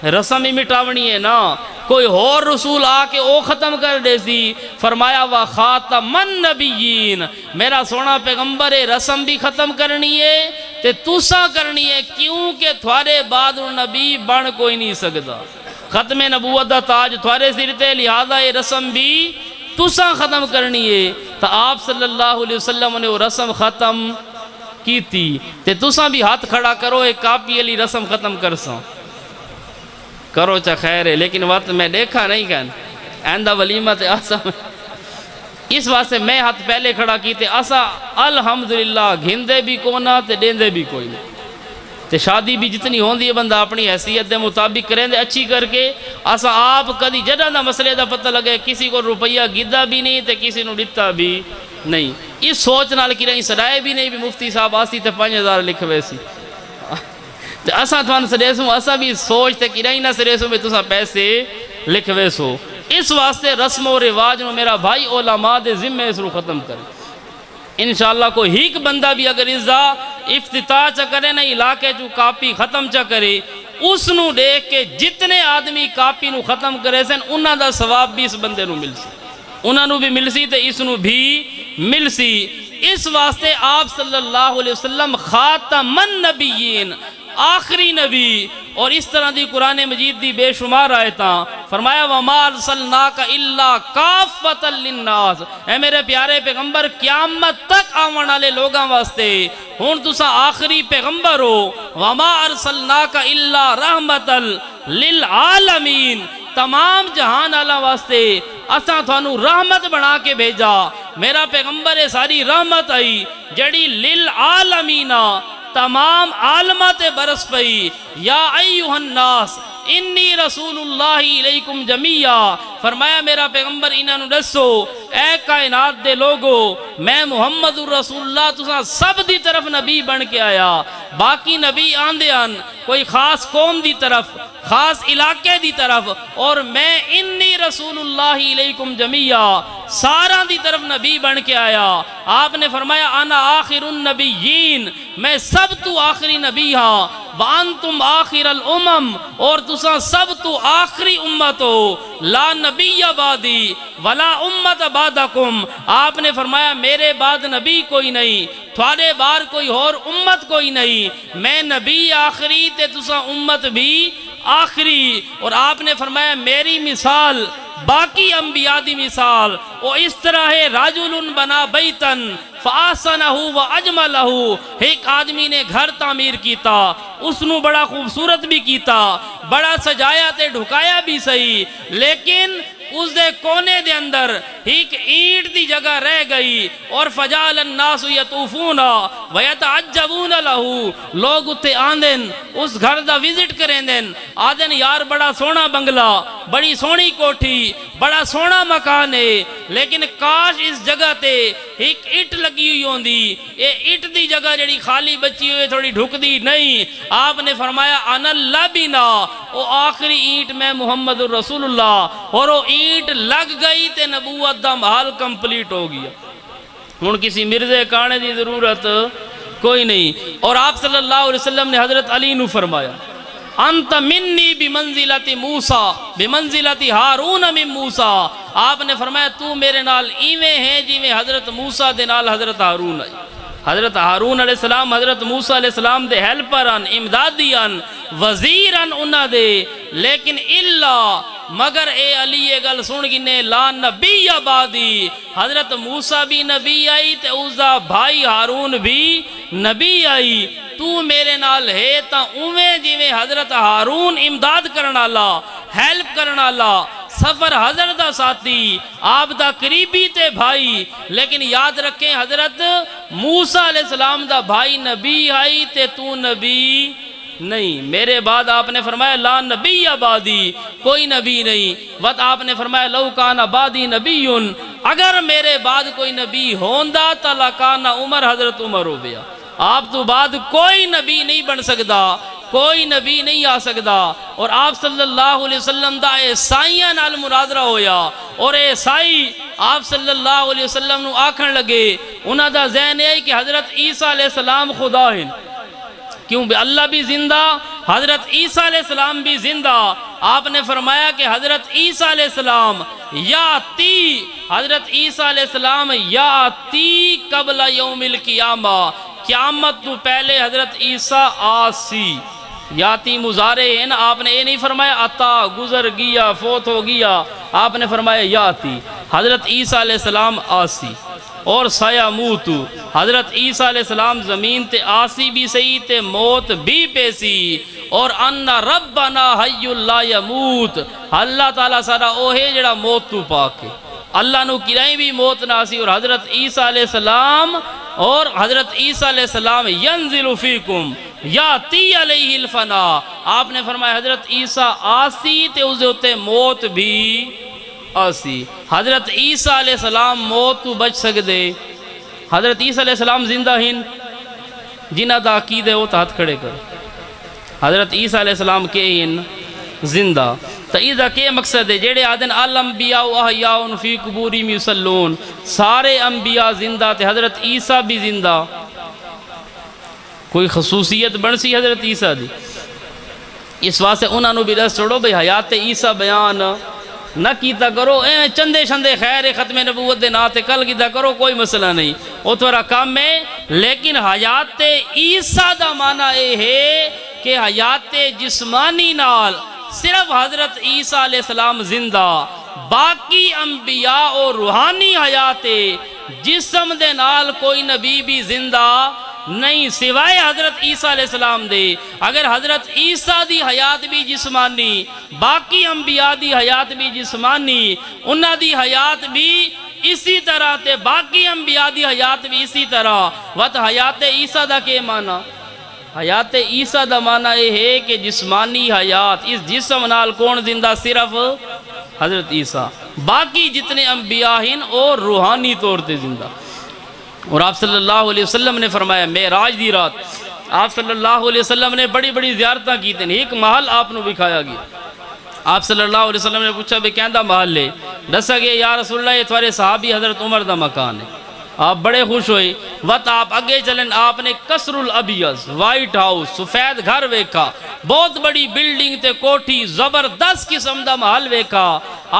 رسم ہی مٹاونی ہے نا کوئی اور رسول آ کے او ختم کر دے سی فرمایا وخاتم النبیین میرا سونا پیغمبر رسم بھی ختم کرنی ہے تے تسا کرنی ہے کیونکہ تھوارے بعد نبی بن کوئی نہیں سکتا ختم نبوت دا تاج تھوارے سر تے لہذا یہ رسم بھی تسا ختم کرنی ہے تو آپ صلی اللہ علیہ وسلم نے وہ رسم ختم کی تھی تے تسا بھی ہاتھ کھڑا کرو ایک کاپی علی رسم ختم کرساں کرو چا خیر ہے لیکن وقت میں دیکھا نہیں کہنا آئندہ ولیمہ تے آسا اس واسطے میں ہاتھ پہلے کھڑا کی تے آسا الحمدللہ گھندے بھی کونا تے دیندے بھی کوئی نہیں تے شادی بھی جتنی ہوندی ہے بندہ اپنی حیثیت دے مطابق کریں دے اچھی کر کے آسا آپ کدی جڑا دا مسئلے دا پتہ لگے کسی کو روپیہ گدہ بھی نہیں تے کسی نو ڈتا بھی نہیں اس سوچ نال کی رہی سڑائے بھی نہیں بھی مفتی صاحب آسی تے 5000 لکھوے سی تو اساں تھوان سریسوں اساں بھی سوچتے کہ نہیں نہ سریسوں میں تساں پیسے لکھوے سو اس واسطے رسم و رواج میں میرا بھائی علماء دے ذمہ اس رو ختم کرے انشاءاللہ کوئی ہیک بندہ بھی اگر ازا افتتاح چا کرے نہ علاقے جو کاپی ختم چا کرے اس نو دیکھ کے جتنے آدمی کاپی نو ختم کرے سن انہاں دا ثواب بھی اس بندے نو مل سی انہاں نو بھی مل سی تے اس نو بھی مل سی اس واسطے آپ صلی اللہ علیہ وسلم خاتم النبیین آخری نبی اور اس طرح دی قرآن مجید دی بے شمار آیتاں فرمایا وَمَا أَرْسَلْنَاكَ إِلَّا كَافَّةً لِلنَّاسِ اے میرے پیارے پیغمبر قیامت تک آون والے لوگاں واسطے ہن تساں آخری پیغمبر ہو وَمَا أَرْسَلْنَاكَ إِلَّا رَحْمَةً لِلْعَالَمِينَ تمام جہان اللہ واسطے اساں تھانو رحمت بنا کے بھیجا میرا پیغمبر ساری رحمت آئی جڑی للعالمین تمام عالمات برس پئی یا ایوہ الناس انی رسول اللہ علیکم جمیعہ فرمایا میرا پیغمبر انہوں دسو اے کائنات دے لوگو میں محمد الرسول اللہ تساں سب دی طرف نبی بن کے آیا باقی نبی آندے ان کوئی خاص قوم دی طرف خاص علاقے دی طرف اور میں انی رسول اللہ علیکم جمیعہ سارا دی طرف نبی بن کے آیا آپ نے فرمایا انا آخر النبیین میں سب تو آخری نبی ہاں وانتم آخر الامم اور تساں سب تو آخری امت ہو لا نبی بعدی ولا امت بعدکم آپ نے فرمایا میرے بعد نبی کوئی نہیں تھوڑے بار کوئی اور امت کوئی نہیں میں نبی آخری تے تساں امت بھی آخری اور آپ نے فرمایا میری مثال باقی انبیاء دی مثال وہ اس طرح ہے راجل بنا بیتن فآسنہ و اجملہ، ایک آدمی نے گھر تعمیر کیتا، اس نو بڑا خوبصورت بھی کیتا، بڑا سجایا تے ڈھکایا بھی صحیح، لیکن اس دے کونے دے اندر ایک اینٹ دی جگہ رہ گئی، اور فجعل الناس یطوفون ویتعجبون لہو، لوگ اتے آندن اس گھر دا وزٹ کریں دن، آدن یار بڑا سونا بنگلہ، بڑی سونی کوٹھی، بڑا سونا مکان ہے، لیکن کاش اس جگہ تے ایک اٹ لگی ہوئی ہوندی، اے اٹ دی جگہ جڑی خالی بچی ہوئی تھوڑی ڈھک دی نہیں۔ آپ نے فرمایا انا اللبنہ، او آخری اینٹ میں محمد الرسول اللہ، اور وہ اینٹ لگ گئی تے نبوت دا محل کمپلیٹ ہو گیا، ہن کسی مرزے کانے دی ضرورت کوئی نہیں۔ اور آپ صلی اللہ علیہ وسلم نے حضرت علی نو فرمایا انت منی بمنزلت موسیٰ بمنزلت ہارون من موسیٰ، آپ نے فرمایا تو میرے نال ایویں ہیں جویں حضرت موسیٰ دے نال حضرت ہارون آئی۔ حضرت ہارون علیہ السلام حضرت موسیٰ علیہ السلام دے ہیلپران، امدادیان، وزیران انہاں دے، لیکن اللہ مگر اے علی یہ گل سن گنے لا نبی آبادی، حضرت موسیٰ بھی نبی آئی تے اس دا بھائی ہارون بھی نبی آئی، تو میرے نال ہے تا اویں جویں حضرت ہارون امداد کرنا اللہ، ہیلپ کرنا اللہ، سفر حضرت دا ساتھی، آپ دا قریبی تے بھائی، لیکن یاد رکھیں حضرت موسیٰ علیہ السلام دا بھائی نبی آئی تے تو نبی نہیں۔ میرے بعد آپ نے فرمایا لا نبی آبادی، کوئی نبی نہیں۔ وقت آپ نے فرمایا لو کان آبادی نبی، اگر میرے بعد کوئی نبی ہوندا تا لکان عمر، حضرت عمر ہو گیا۔ آپ تو بعد کوئی نبی نہیں بن سکتا، کوئی نبی نہیں آ سکتا۔ اور آپ صلی اللہ علیہ وسلم دا عیسائیاں نال مناظرہ ہویا، اور عیسائی آپ صلی اللہ علیہ وسلم نو آکھن لگے، انہاں دا ذہن ہے کہ حضرت عیسیٰ علیہ السلام خدا ہیں، کیوں بے اللہ بھی زندہ، حضرت عیسیٰ علیہ السلام بھی زندہ۔ آپ نے فرمایا کہ حضرت عیسیٰ علیہ السلام یاتی، حضرت عیسیٰ علیہ السلام یاتی قبل یوم القیامہ، قیامت تو پہلے حضرت عیسیٰ آسی۔ یاتی مضارع ہے نا، آپ نے یہ نہیں فرمایا عطا گزر گیا فوت ہو گیا، آپ نے فرمایا یاتی، حضرت عیسیٰ علیہ السلام آسی۔ اور سیموت، حضرت عیسیٰ علیہ السلام زمین تے آسی بھی صحیح تے موت بھی پیسی۔ اور ان ربنا حی لا یموت، اللہ تعالیٰ سارا اوہے جڑا موت تو پاک ہے، اللہ نو کرائیں بھی موت نہ سی۔ اور حضرت عیسیٰ علیہ السلام، اور حضرت عیسیٰ علیہ السلام ینزل فیکم یاتی علیہ الفنا، آپ نے فرمایا حضرت عیسیٰ آسی تے اس دے ہوتے موت بھی آسی۔ حضرت عیسیٰ علیہ السلام موت تو بچ سکدے، حضرت عیسیٰ علیہ السلام زندہ ہن، جنہ دا عقید ہے وہ ہاتھ کھڑے کر۔ حضرت عیسیٰ علیہ السلام کے ہن زندہ، تو اس کے مقصد ہے جیڑے آدن الانبیاء و احیاء فی قبورہم یصلون، سارے انبیاء زندہ تھے، حضرت عیسیٰ بھی زندہ۔ کوئی خصوصیت بن سی حضرت عیسیٰ دی، اس واسطے انہوں نے بھی دس چھوڑو بھئی حیات عیسیٰ بیان نہ کیتا کرو، چندے شندے خیر ختم نبوت دے ناتے کل کیتا کرو، کوئی مسئلہ نہیں، وہ تھوڑا کام ہے۔ لیکن حیات عیسیٰ دا معنی یہ ہے کہ حیات جسمانی نال صرف حضرت عیسیٰ علیہ السلام زندہ، باقی انبیاء اور روحانی حیات جسم دے نال کوئی نبی بھی زندہ نہیں سوائے حضرت عیسیٰ علیہ السلام دے۔ اگر حضرت عیسیٰ دی حیات بھی جسمانی، باقی انبیاء دی حیات بھی جسمانی، انہاں دی حیات بھی اسی طرح تے باقی انبیاء دی حیات بھی اسی طرح۔ وقت حیات عیسیٰ دا کے معنی؟ حیات عیسیٰ دا معنی یہ ہے کہ جسمانی حیات، اس جسم نال کون زندہ؟ صرف حضرت عیسیٰ، باقی جتنے انبیاء ہیں اور روحانی طور تے زندہ۔ اور آپ صلی اللہ علیہ وسلم نے فرمایا معراج دی رات آپ صلی اللہ علیہ وسلم نے بڑی بڑی زیارتاں کی تھیں، ایک محل آپ نے دکھایا گیا۔ آپ صلی اللہ علیہ وسلم نے پوچھا بے کہندہ محل ہے؟ دسا گیا یا رسول اللہ یہ تمہارے صحابی حضرت عمر دا مکان ہے۔ آپ بڑے خوش ہوئے، وقت آپ اگے چلیں، آپ نے قصر الابیض وائٹ ہاؤس سفید گھر ویکھا، بہت بڑی بلڈنگ تے کوٹھی، زبردست قسم دا محل ویکھا۔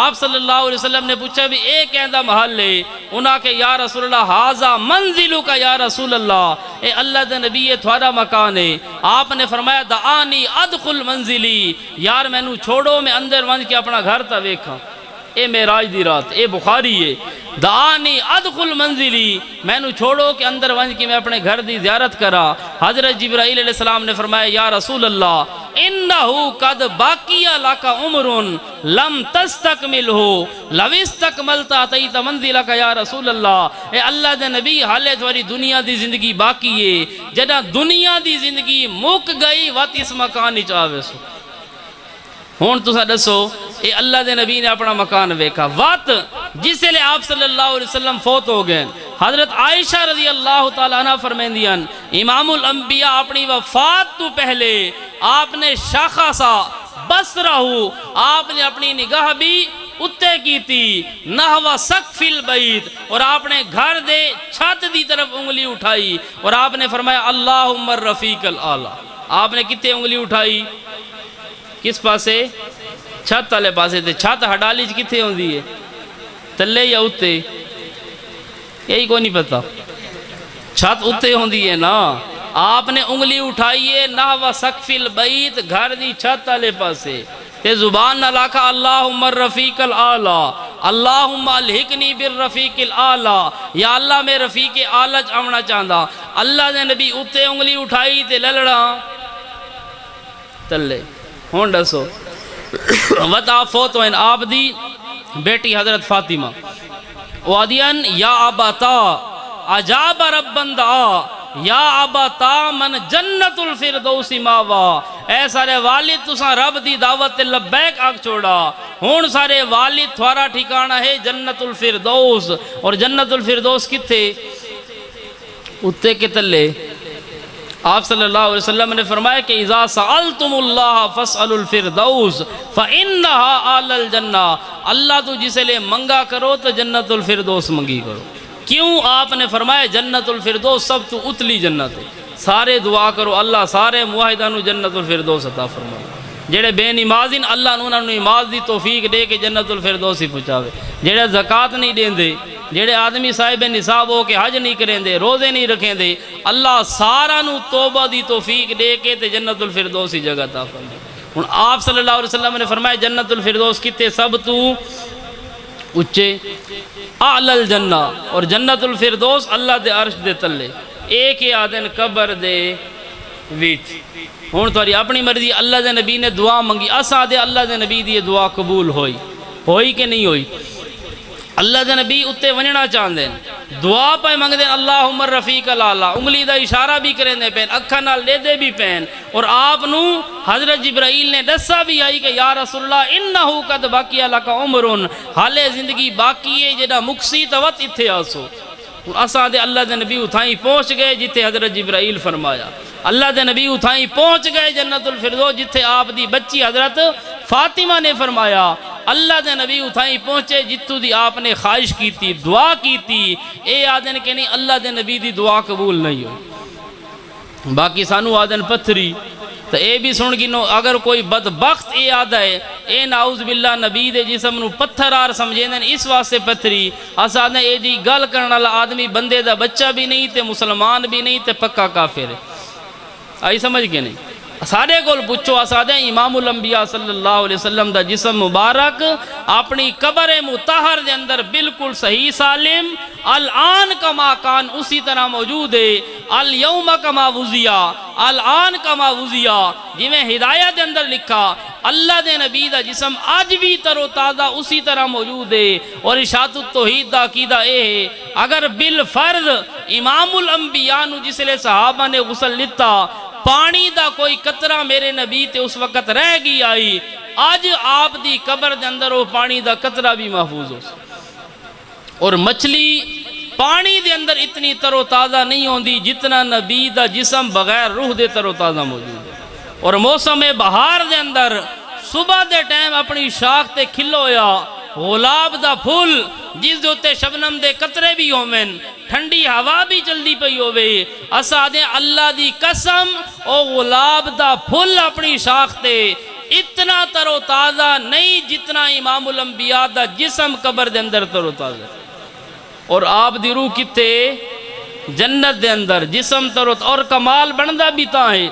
آپ صلی اللہ علیہ وسلم نے پوچھا بھی اے کہندہ محل ہے؟ انہاں کہ یا رسول اللہ ہاذا منزلک یا رسول اللہ، اے اللہ دے نبی یہ تھوڑا مکان ہے۔ آپ نے فرمایا دعانی ادخل منزلی، یار میں نو چھوڑو میں اندر ونج کے اپنا گھر تا ویکھاں۔ اے معراج دی رات، اے بخاری ہے، دعانی ادخل منزلی، میں نو چھوڑو کہ اندر ونج کی میں اپنے گھر دی زیارت کرا۔ حضرت جبرائیل علیہ السلام نے فرمایا یا رسول اللہ انہو قد باقی لک عمر لم تستکملہ لو استکملت اتیت منزلک یا رسول اللہ، اے اللہ دے نبی حالے تھوڑی دنیا دی زندگی باقی ہے، جدہ دنیا دی زندگی مک گئی وات اس مکان ہی چاہوے سو۔ ہون تسا دسو اے اللہ دے نبی نے اپنا مکان ویکھا، وات جس لئے آپ صلی اللہ علیہ وسلم فوت ہو گئے۔ حضرت عائشہ رضی اللہ تعالیٰ عنہ فرمیندیاں امام الانبیاء اپنی وفات تو پہلے آپ نے شاخہ سا بس رہو، آپ نے اپنی نگاہ بھی اتے کی تھی نحو سقف البیت، اور آپ نے گھر دے چھت دی طرف انگلی اٹھائی اور آپ نے فرمایا اللہم الرفیق الاعلی۔ آپ نے کتے انگلی اٹھائی؟ کس پاسے؟ چھت والے پاسے تے۔ چھت ہڈالی کتنے ہوندی ہے؟ تلے یا اتے؟ یہی کو نہیں پتا، چھت اتے ہوندی ہے نا۔ آپ نے انگلی اٹھائیے نحو سقف البیت، گھر دی چھت والے پاسے تے زبان نہ لاکھا اللہم الرفیق الاعلی، اللہم الحقنی بالرفیق الاعلی، یا اللہ میں رفیق اعلی آمنا چاہتا۔ اللہ دے نبی اتے انگلی اٹھائی تے للڑا تلے۔ ہون ڈسو وطا فوت ہوئن آپ دی بیٹی حضرت فاطمہ وادین یا اباتا عجاب ربن دعا یا اباتا من جنت الفردوس ماوا، اے سارے والد تساں رب دی دعوت لبیک آگ چھوڑا، ہون سارے والد تھوارا ٹھکانہ ہے جنت الفردوس، اور جنت الفردوس کتے؟ اتے کے تلے۔ آپ صلی اللہ علیہ وسلم نے فرمایا کہ اذا سألتم اللہ فاسألوا الفردوس فإنہا آل الجنہ، اللہ تو جسے لے منگا کرو تو جنت الفردوس منگی کرو۔ کیوں؟ آپ نے فرمایا جنت الفردوس سب تو اتلی جنت ہے، سارے دعا کرو اللہ سارے معاہدہ جنت الفردوس عطا فرمائے۔ جڑے بے نمازین اللہ انہوں نے نماز دی توفیق دے کے جنت الفردوس ہی پہنچاوے، جڑے زکاة نہیں دیں دے، جڑے آدمی صاحب نصاب ہو کے حج نہیں کریں دے، روزے نہیں رکھیں دے، اللہ سارا نو توبہ دی توفیق دے کے تے جنت الفردوس ہی جگہ عطا فرمائے۔ ہن آپ صلی اللہ علیہ وسلم نے فرمایا جنت الفردوس کتے سب تو اچے اعلی الجنہ، اور جنت الفردوس اللہ دے عرش دے تلے، ایک ہی آدن قبر دے ویچ۔ ہون تواری اپنی مرضی، اللہ دے نبی نے دعا منگی، اسا دے اللہ دے نبی دی دعا قبول ہوئی کہ نہیں ہوئی؟ اللہ دے نبی اتے ونجنا چاہتے ہیں، دعا پہ منگ دیں اللہم الرفیق الاعلی، انگلی دا اشارہ بھی کریں دے پین، اکھا نال لے دے بھی پین، اور آپ نو حضرت جبرائیل نے دسا بھی آئی کہ یا رسول اللہ انہو قد باقی لک عمر، حالے زندگی باقی ہے جڑا مکسی توت اتھے آسو۔ اساں دے اللہ دے نبی اتھائیں پہنچ گئے جتے حضرت جبرائیل فرمایا، اللہ دے نبی اتھائیں پہنچ گئے جنت الفردوس جتے آپ دی بچی حضرت فاطمہ نے فرمایا، اللہ دے نبی اتھائیں پہنچے جتو دی آپ نے خواہش کی تھی، دعا کی تھی، اے آدن کہ نہیں اللہ دے نبی دی دعا قبول نہیں ہو۔ باقی سانو آدن پتھری تو اے بھی سن گنو، اگر کوئی بدبخت اے آدھا ہے اے نعوذ باللہ نبی دے جسم نو پتھر آر سمجھیں دیں اس واسطے پتھری، اس آدھا اے جی گل کرنا آدمی بندے دا بچہ بھی نہیں تے مسلمان بھی نہیں تے پکا کافر ہے، آئی سمجھ کے نہیں؟ سارے کول پوچھو اسادہ امام الانبیاء صلی اللہ علیہ وسلم دا جسم مبارک اپنی قبر مطہر دے اندر بالکل صحیح سالم الان کما کان اسی طرح موجود ہے، الیوم کما وزیا الان کما وزیا، جی میں ہدایت دے اندر لکھا اللہ دے نبی دا جسم آج بھی تر و تازہ اسی طرح موجود ہے، اور اشاعت التوحید دا عقیدہ اے ہے اگر بالفرض امام الانبیاء نو جس لئے صحابہ نے غسل لیتا پانی دا کوئی قطرہ میرے نبی تے اس وقت رہ گئی آئی، آج آپ دی قبر دے اندر وہ پانی دا قطرہ بھی محفوظ ہو۔ اور مچھلی پانی دے اندر اتنی تر و تازہ نہیں ہوندی جتنا نبی دا جسم بغیر روح دے تر و تازہ موجود ہے۔ اور موسم بہار دے اندر صبح دے ٹائم اپنی شاخ تے کھلویا غلاب دا پھول جس دوتے شبنم دے قطرے بھی ہومن، ٹھنڈی ہوا بھی جلدی پئی ہوئے، اسا دے اللہ دی قسم او غلاب دا پھول اپنی شاخ تے اتنا تر و تازہ نہیں جتنا امام الانبیاء دا جسم قبر دے اندر تر و تازہ، اور آپ دی روح کتے جنت دے اندر جسم تر و تازہ، اور کمال بندہ بھی تا ہے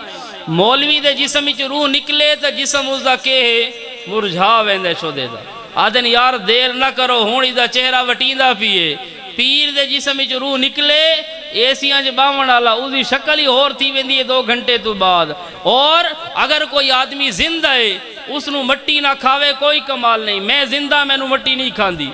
مولوی دے جسم وچ روح نکلے تا جسم اس دا کہ ہے مرجھا ویندے شو دے دا، آدن یار دیر نہ کرو ہون دا چہرہ وٹیندا پیے پیر دے جسم وچ روح نکلے ایسیاں جو باون والا اسی شکل ہی اور تھی ویندی ہے 2 گھنٹے تو بعد. اور اگر کوئی آدمی زندہ ہے اس نو مٹی نہ کھاوے کوئی کمال نہیں. میں زندہ میں نو مٹی نہیں کھاندی.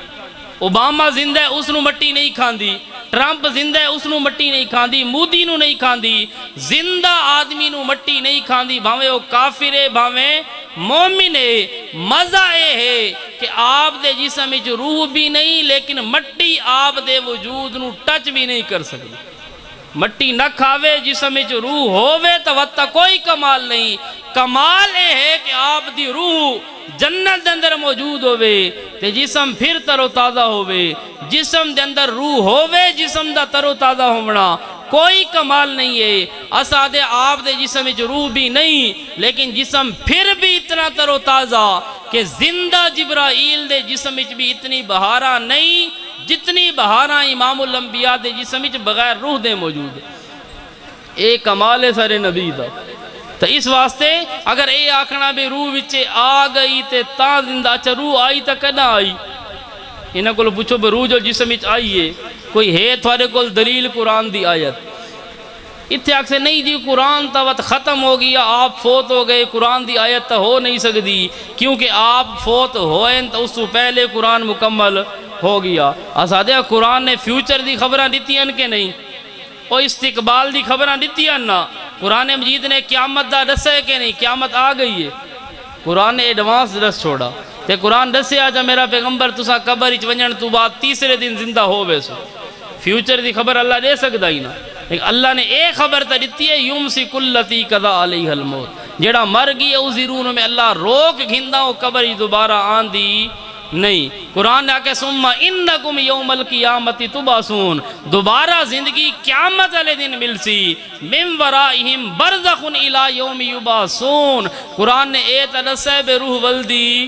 اوباما زندہ ہے اس نو مٹی نہیں کھاندی. ٹرمپ زندہ ہے اس نو مٹی نہیں کھاندی. مودی نو نہیں کھاندی. زندہ آدمی نو مٹی نہیں کھاندی بھاویں وہ کافر ہے بھاویں مومن ہے. مزہ یہ ہے کہ آپ دے جسم وچ روح بھی نہیں لیکن مٹی آپ دے وجود نو ٹچ بھی نہیں کر سکتی. مٹی نہ کھاوے جسم وچ روح ہووے تو وتا کوئی کمال نہیں. کمال یہ ہے کہ آپ دی روح جنت دے اندر موجود ہووے تے جسم پھر تر و تازہ ہووے. جسم دے اندر روح ہووے جسم دا تر و تازہ ہونا کوئی کمال نہیں ہے. اسا دے آپ دے جسم وچ روح بھی نہیں لیکن جسم پھر بھی اتنا تر و تازہ کہ زندہ جبرائیل دے جسم وچ بھی اتنی بہاراں نہیں جتنی بہاراں امام الانبیاء دے جسم وچ بغیر روح دے موجود ہے. اے کمال ہے سارے نبی دا. تو اس واسطے اگر اے آکھنا بھی روح وچے آ گئی تے تا زندہ. اچھا روح آئی تا کنا آئی؟ انہاں کو پوچھو بھی روح جو جسم وچ آئی ہے کوئی ہے تھوڑے کو دلیل قرآن دی آیت؟ اتنے آکھ سے نہیں جی قرآن تا وقت ختم ہو گیا آپ فوت ہو گئے قرآن دی آیت تا ہو نہیں سکتی کیونکہ آپ فوت ہوئیں تو اس تو پہلے قرآن مکمل ہو گیا. اسادہ قرآن نے فیوچر دی خبراں دیتی ہیں کہ نہیں؟ اور استقبال دی خبراں دیتی ہیں نا. قرآن مجید نے قیامت دا دسے ہے کہ نہیں؟ قیامت آ گئی ہے. قرآن نے ایڈوانس دس چھوڑا تے قرآن دسے آجا میرا پیغمبر تسا قبر اچ ونجن تو بعد تیسرے دن زندہ ہو ویسو. فیوچر دی خبر اللہ دے سکتا ہی نا لیکن اللہ نے ایک خبر تا دیتی ہے یمسک التی قضا علیہ الموت. جیڑا مر گئی اسی روح میں اللہ روک گھندا ہو قبر ہی دوبارہ آن دی نہیں. قرآن نے آکے ثم انکم یوم القیامت تبعثون. دوبارہ زندگی قیامت والے دن ملسی. من ورائہم برزخ الی یوم یبعثون. قرآن نے اے تدسے بے روح ولدی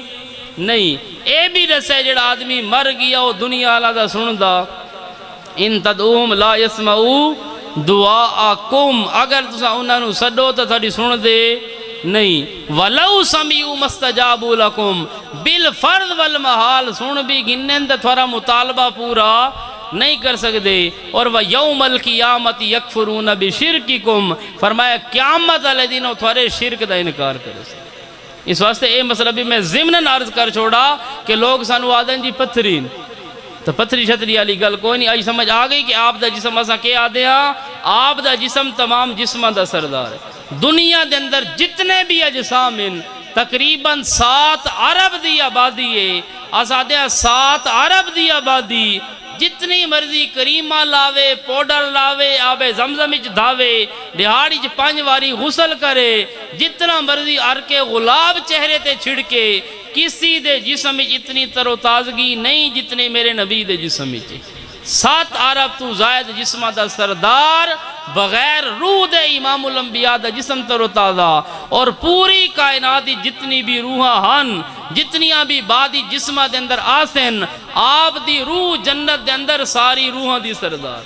نہیں. اے بھی دسے جڑا آدمی مر گیا وہ دنیا والا دا سندا ان تدعوہم لا یسمعوا دعاءکم. اگر تسا انہاں نو سڈو تو تھوڑی سن دے نہیں. وَلَوْ سَمِعُوا مَسْتَجَابُوا لَكُمْ بِالْفَرْضِ وَالْمَحَالِ. سن بھی گنن تو تھوڑا مطالبہ پورا نہیں کر سکتے. اور وَيَوْمَ الْقِيَامَةِ يَكْفُرُونَ بِشِرْكِكُمْ. فرمایا قیامت والے دن تھوڑے شرک دا انکار کرے. اس واسطے اے مسئلہ بھی میں ضمناً عرض کر چھوڑا کہ لوگ سانو آدھیں جی پتھرین تو پتھری شتری والی گل کوئی نہیں آئی. سمجھ آ گئی کہ آپ دا جسم اساں کے آدھے ہاں آپ دا جسم تمام جسمہ دا سردار ہے. دنیا دے اندر جتنے بھی اجسام ہیں تقریباً 7 ارب دی آبادی ہے. آزادہ 7 ارب دی آبادی جتنی مرضی کریمہ لاوے پوڈر لاوے آب زمزم اچ دھاوے دہاڑی چ 5 واری غسل کرے جتنا مرضی عرق غلاب چہرے تے چھڑکے کسی دے جسم اچ اتنی تر و تازگی نہیں جتنے میرے نبی دے جسم اچ. 7 ارب تو زائد جسمہ دا سردار بغیر روح دے امام الانبیاء دا جسم تر و تازہ. اور پوری کائناتی جتنی بھی روحاں ہن جتنیاں بھی بادی جسمہ دے اندر آسن آپ دی روح جنت دے اندر ساری روحاں دی سردار.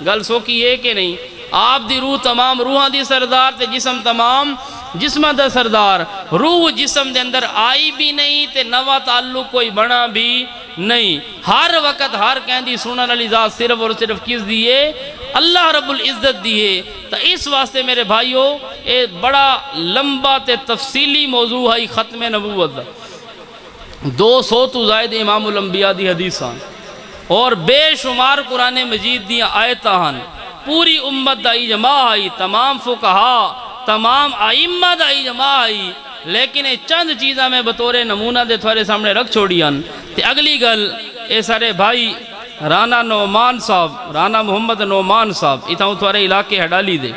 گل سو کی ہے کہ نہیں؟ آپ دی روح تمام روحاں دی سردار تے جسم تمام جسمہ دا سردار. روح جسم دے اندر آئی بھی نہیں تے نوا تعلق کوئی بنا بھی نہیں. ہر وقت ہر کہندی سنن علی ذات صرف اور صرف کس دیئے؟ اللہ رب العزت دیئے. تو اس واسطے میرے بھائیو اے بڑا لمبا تے تفصیلی موضوع ہے ختم نبوت دا. 200 تو زائد امام الانبیاء دی حدیثاں اور بے شمار قرآن مجید دیاں آیتاں پوری امت دا اجماع آئی تمام فقہا تمام ائمہ دا اجماع آئی. لیکن چند چیزاں میں بطور نمونہ دے تھوڑے سامنے رکھ چھوڑیاں. تے اگلی گل اے سارے بھائی رانا نعمان صاحب رانا محمد نعمان صاحب اتھاں تھوڑے علاقے ہڈالی دے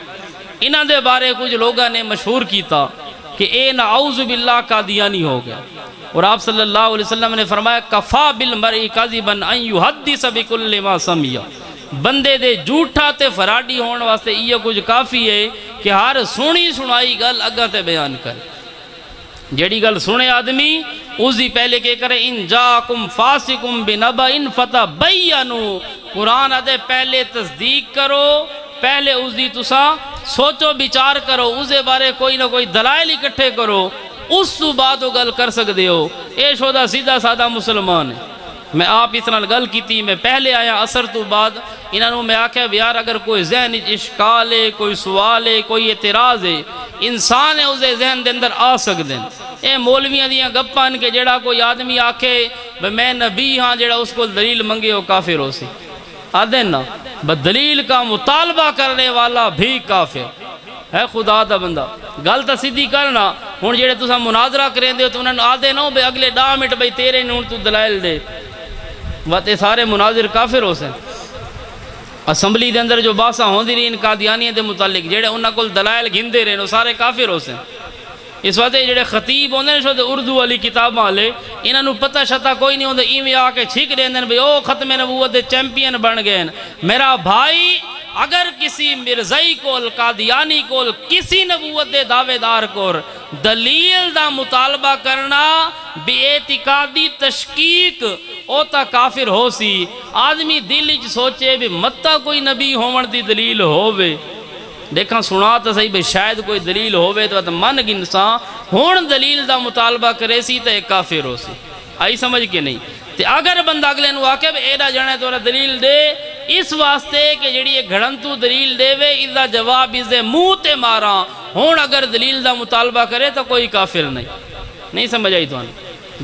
انہاں دے بارے کچھ لوگاں نے مشہور کیتا کہ اے نعوذ باللہ قادیانی ہو گیا. اور آپ صلی اللہ علیہ وسلم نے فرمایا کفا بالمرء کذبا ان یحدث بکل ما سمع. بندے دے جھوٹا تے فراڈی ہون واسطے یہ کچھ کافی ہے کہ ہر سنی سنائی گل اگاں تے بیان کرے. جیڑی گل سنے آدمی اس دی پہلے کہ کرے ان جاکم فاسقم بنبأ فتبینوا. قرآن آدھے پہلے تصدیق کرو پہلے اس دی تسا سوچو بچار کرو اس دے بارے کوئی نہ کوئی دلائل اکٹھے کرو اس تو بعد وہ گل کر سکتے ہو. اے شودا سیدھا سادہ مسلمان ہے. میں آپ اس نال گل کیتی, میں پہلے آیا اثر تو بعد انہوں میں آکھیا بھی یار اگر کوئی ذہن اشکال ہے, کوئی سوال ہے, کوئی اعتراض ہے, انسان ہے اسے ذہن دے اندر آ سکتے ہیں. اے مولویاں دیاں گپان کے جڑا کوئی آدمی آکھے میں نبی ہاں جڑا اس کو دلیل منگے وہ کافر ہو سی. آدھے نا دلیل کا مطالبہ کرنے والا بھی کافر ہے. خدا دا بندہ گل تو سیدھی کرنا. ہوں جڑے تساں مناظرہ کریں دے تو انہوں نے آدھے نہ بے اگلے 10 منٹ بھئی تیرے نے تو دلائل دے. وقت سارے مناظر کافر ہو سن. اسمبلی دے اندر جو باساں ہوندی رہی ان قادیانیت دے متعلق جڑے انہاں کول دلائل گھندے رہے وہ سارے کافر ہو سن. اس وقت جڑے خطیب ہوندے نے اردو والی کتاباں والے انہاں نوں پتہ شتا کوئی نہیں ہوندا, ایویں آ کے چھک دیندے نے بھئی او ختم نبوت دے چیمپئن بن گئے. میرا بھائی اگر کسی مرزائی کول قادیانی کول کسی نبوت دے دعوے دار کول دلیل دا مطالبہ کرنا بے اعتقادی تشکیک او تا کافر ہو سی. آدمی دل وچ سوچے بھی متا کوئی نبی ہون دی دلیل ہووے, دیکھاں سنا تو صحیح بھئی شاید کوئی دلیل ہووے تو من گنساں ہون دلیل دا مطالبہ کرے سی تو ایک کافر ہو سی. آئی سمجھ کے نہیں. تے اگر بندہ اگلے نو آکے بھی ایڈا جانے تو دلیل دے اس واسطے کہ جڑی ایک گھڑنتو دلیل دے وے اس دا جواب اس دے منہ تے مارا ہون اگر دلیل دا مطالبہ کرے تو کوئی کافر نہیں سمجھ آئی تو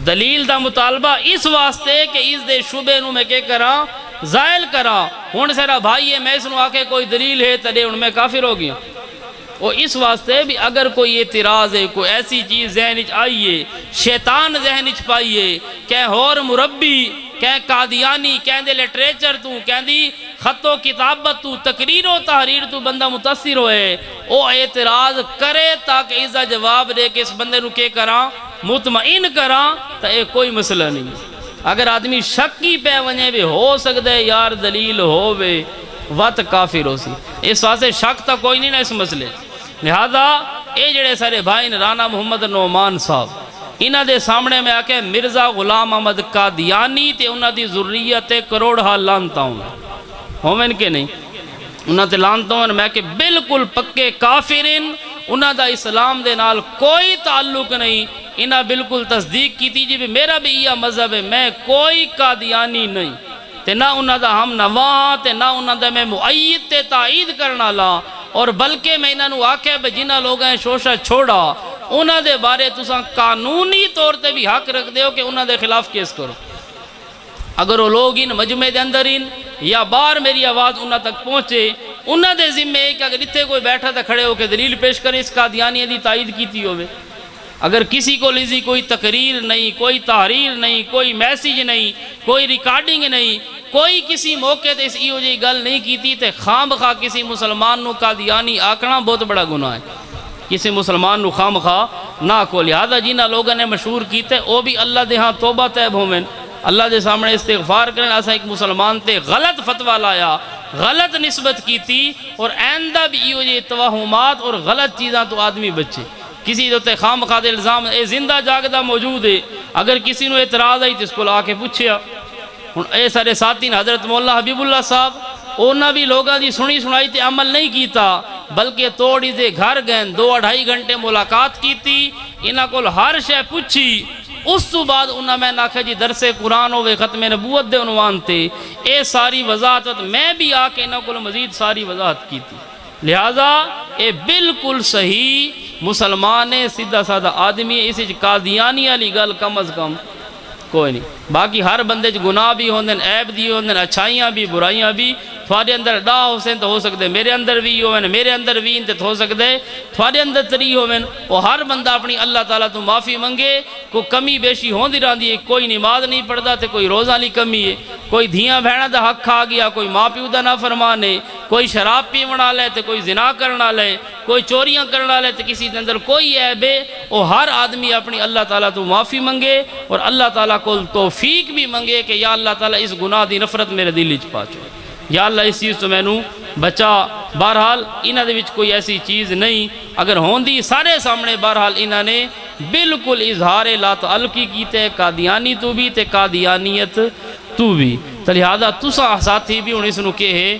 دلیل دا مطالبہ اس واسطے کہ اس دے شبے نو میں کہ کرا زائل کرا. ہون سیرا بھائی ہے میں اس نو آکے کوئی دلیل ہے تدے ان میں کافر ہو گیا. وہ اس واسطے بھی اگر کوئی اعتراض ہے, کوئی ایسی چیز ذہن وچ آئیے, شیطان ذہن وچ پائیے, کہ ہور مربی, کہ قادیانی, کہ دے لٹریچر تو, کہ دی خط و کتابت تو, تقریر و تحریر تو بندہ متاثر ہوئے, او اعتراض کرے تاکہ اس دا جواب دے کہ اس بندے نو کہ کراں مطمئن کراں تو ایک کوئی مسئلہ نہیں. اگر آدمی شکی پہ ونجے بھی ہو سکتا ہے یار دلیل ہووے وقت کافر ہو سی. اس واسطے شک تا کوئی نہیں نا اس مسئلے. لہذا اے جڑے سارے بھائی رانا محمد نعمان صاحب انہاں دے سامنے میں آکے مرزا غلام احمد قادیانی تے انہاں دی ذریت کروڑا لانتاں ہومن کے نہیں انہاں تے لانتاں میں کہ بالکل پکے کافرین. انہاں دا اسلام دے نال کوئی تعلق نہیں. انہاں بالکل تصدیق کی تھی جی میرا بھی یہ مذہب ہے, میں کوئی قادیانی نہیں تے نہ انہاں دا ہم نواں تے نہ انہاں دا میں مؤید تے تائید کرنا لا. اور بلکہ میں انہاں نو آکھے بھی جنہاں لوگاں شوشہ چھوڑا انہاں دے بارے تساں قانونی طور تے بھی حق رکھ دے ہو کہ انہاں دے خلاف کیس کرو. اگر وہ لوگ ان مجمع دے اندر یا باہر میری آواز انہاں تک پہنچے, انہاں دے ذمہ ہے کہ اگر اتنے کوئی بیٹھا تھا کھڑے ہو کے دلیل پیش کرے اس قادیانی دی تائید کیتی ہوئے. اگر کسی کو لیزی کوئی تقریر نہیں, کوئی تحریر نہیں, کوئی میسیج نہیں, کوئی ریکارڈنگ نہیں, کوئی کسی موقع تے اس ایو جی گل نہیں کیتی تے خام خواہ کسی مسلمان نو قادیانی آکھنا بہت بڑا گناہ ہے. کسی مسلمان نو خام خواہ نہ کو. لہذا جنہ لوگوں نے مشہور کیتے او بھی اللہ دے ہاں توبہ طیب ہومن, اللہ دے سامنے استغفار کریں. ایسا ایک مسلمان تے غلط فتوہ لایا, غلط نسبت کیتی اور آئندہ بھی ایو جی توہمات اور غلط چیزاں تو آدمی بچے. کسی دوتے خام خواہ دے الزام اے زندہ جاگدہ موجود ہے, اگر کسی نو اعتراض آئی تو اس کو لا کے پوچھیا. اے سارے ساتھین حضرت مولا حبیب اللہ صاحب انہاں بھی لوگاں دی سنی سنائی تے عمل نہیں کیتا بلکہ توڑی دے گھر گئے 2-2.5 گھنٹے ملاقات کیتی, انہاں کول ہر شے پوچھی. اس تو بعد انہاں میں ناکھے جی درس قرآن ہوئے ختم نبوت دے عنوان تے اے ساری وضاحت میں بھی آ کے انہاں کول مزید ساری وضاحت کیتی. لہذا اے بالکل صحیح مسلمان ہے, سیدھا سادہ آدمی ہے. اس قادیانی علی گل کم از کم کوئی نہیں. باقی ہر بندے گناہ بھی ہوندے, عیب دی ہوندے, اچھائیاں بھی برائیاں بھی. تھوڑے اندر ڈا حسین تو ہو سکتے, میرے اندر بھی ہوئے, میرے اندر بھی انتے ہو سکتے, تھوڑے اندر تری ہوئے. وہ ہر بندہ اپنی اللہ تعالیٰ تو معافی منگے. کوئی کمی بیشی ہوندی رہندی ہے, کوئی نماز نہیں پڑھتا تے کوئی روزہ لی کمی ہے, کوئی دھیاں بہنہ دا حق کھا گیا, کوئی ماں پیو دا نافرمان ہے, کوئی شراب پیونا لے تے کوئی زنا کرنا لے, کوئی چوریاں کرنا لے تے کسی دے اندر کوئی عیب ہے. وہ ہر آدمی اپنی اللہ تعالیٰ تو معافی منگے اور اللہ تعالیٰ کو توفیق بھی منگے کہ یا اللہ تعالیٰ اس گناہ دی نفرت میرے دل وچ پا چھوڑ, یا اللہ اس چیز تو میں نو بچا. بہرحال انہاں دے وچ کوئی ایسی چیز نہیں, اگر ہوندی سارے سامنے بہرحال انہاں نے بالکل اظہار لا تعلقی کیتے, قادیانی تو بھی تے قادیانیت تو بھی. تو لہذا تساں ساتھی بھی ہن اس نو کہ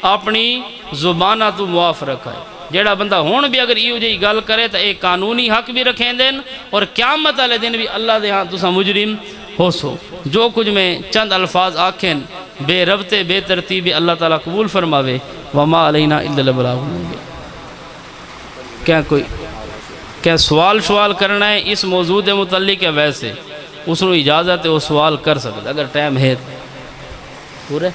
اپنی زبانہ تو معاف رکھا ہے جیڑا بندہ ہون بھی اگر ایو جی گل کرے تو ایک قانونی حق بھی رکھیں دین اور قیامت والے دن بھی اللہ دے ہاں تسا مجرم ہو سو جو کچھ میں چند الفاظ آکھیں بے ربطے بے ترتیبی اللہ تعالیٰ قبول فرماوے وما علینا الا البلاغ المبین کیا کوئی کیا سوال کرنا ہے اس موضوع دے متعلق ہے ویسے اس کو اجازت ہے وہ سوال کر سکتا اگر ٹائم ہے پورے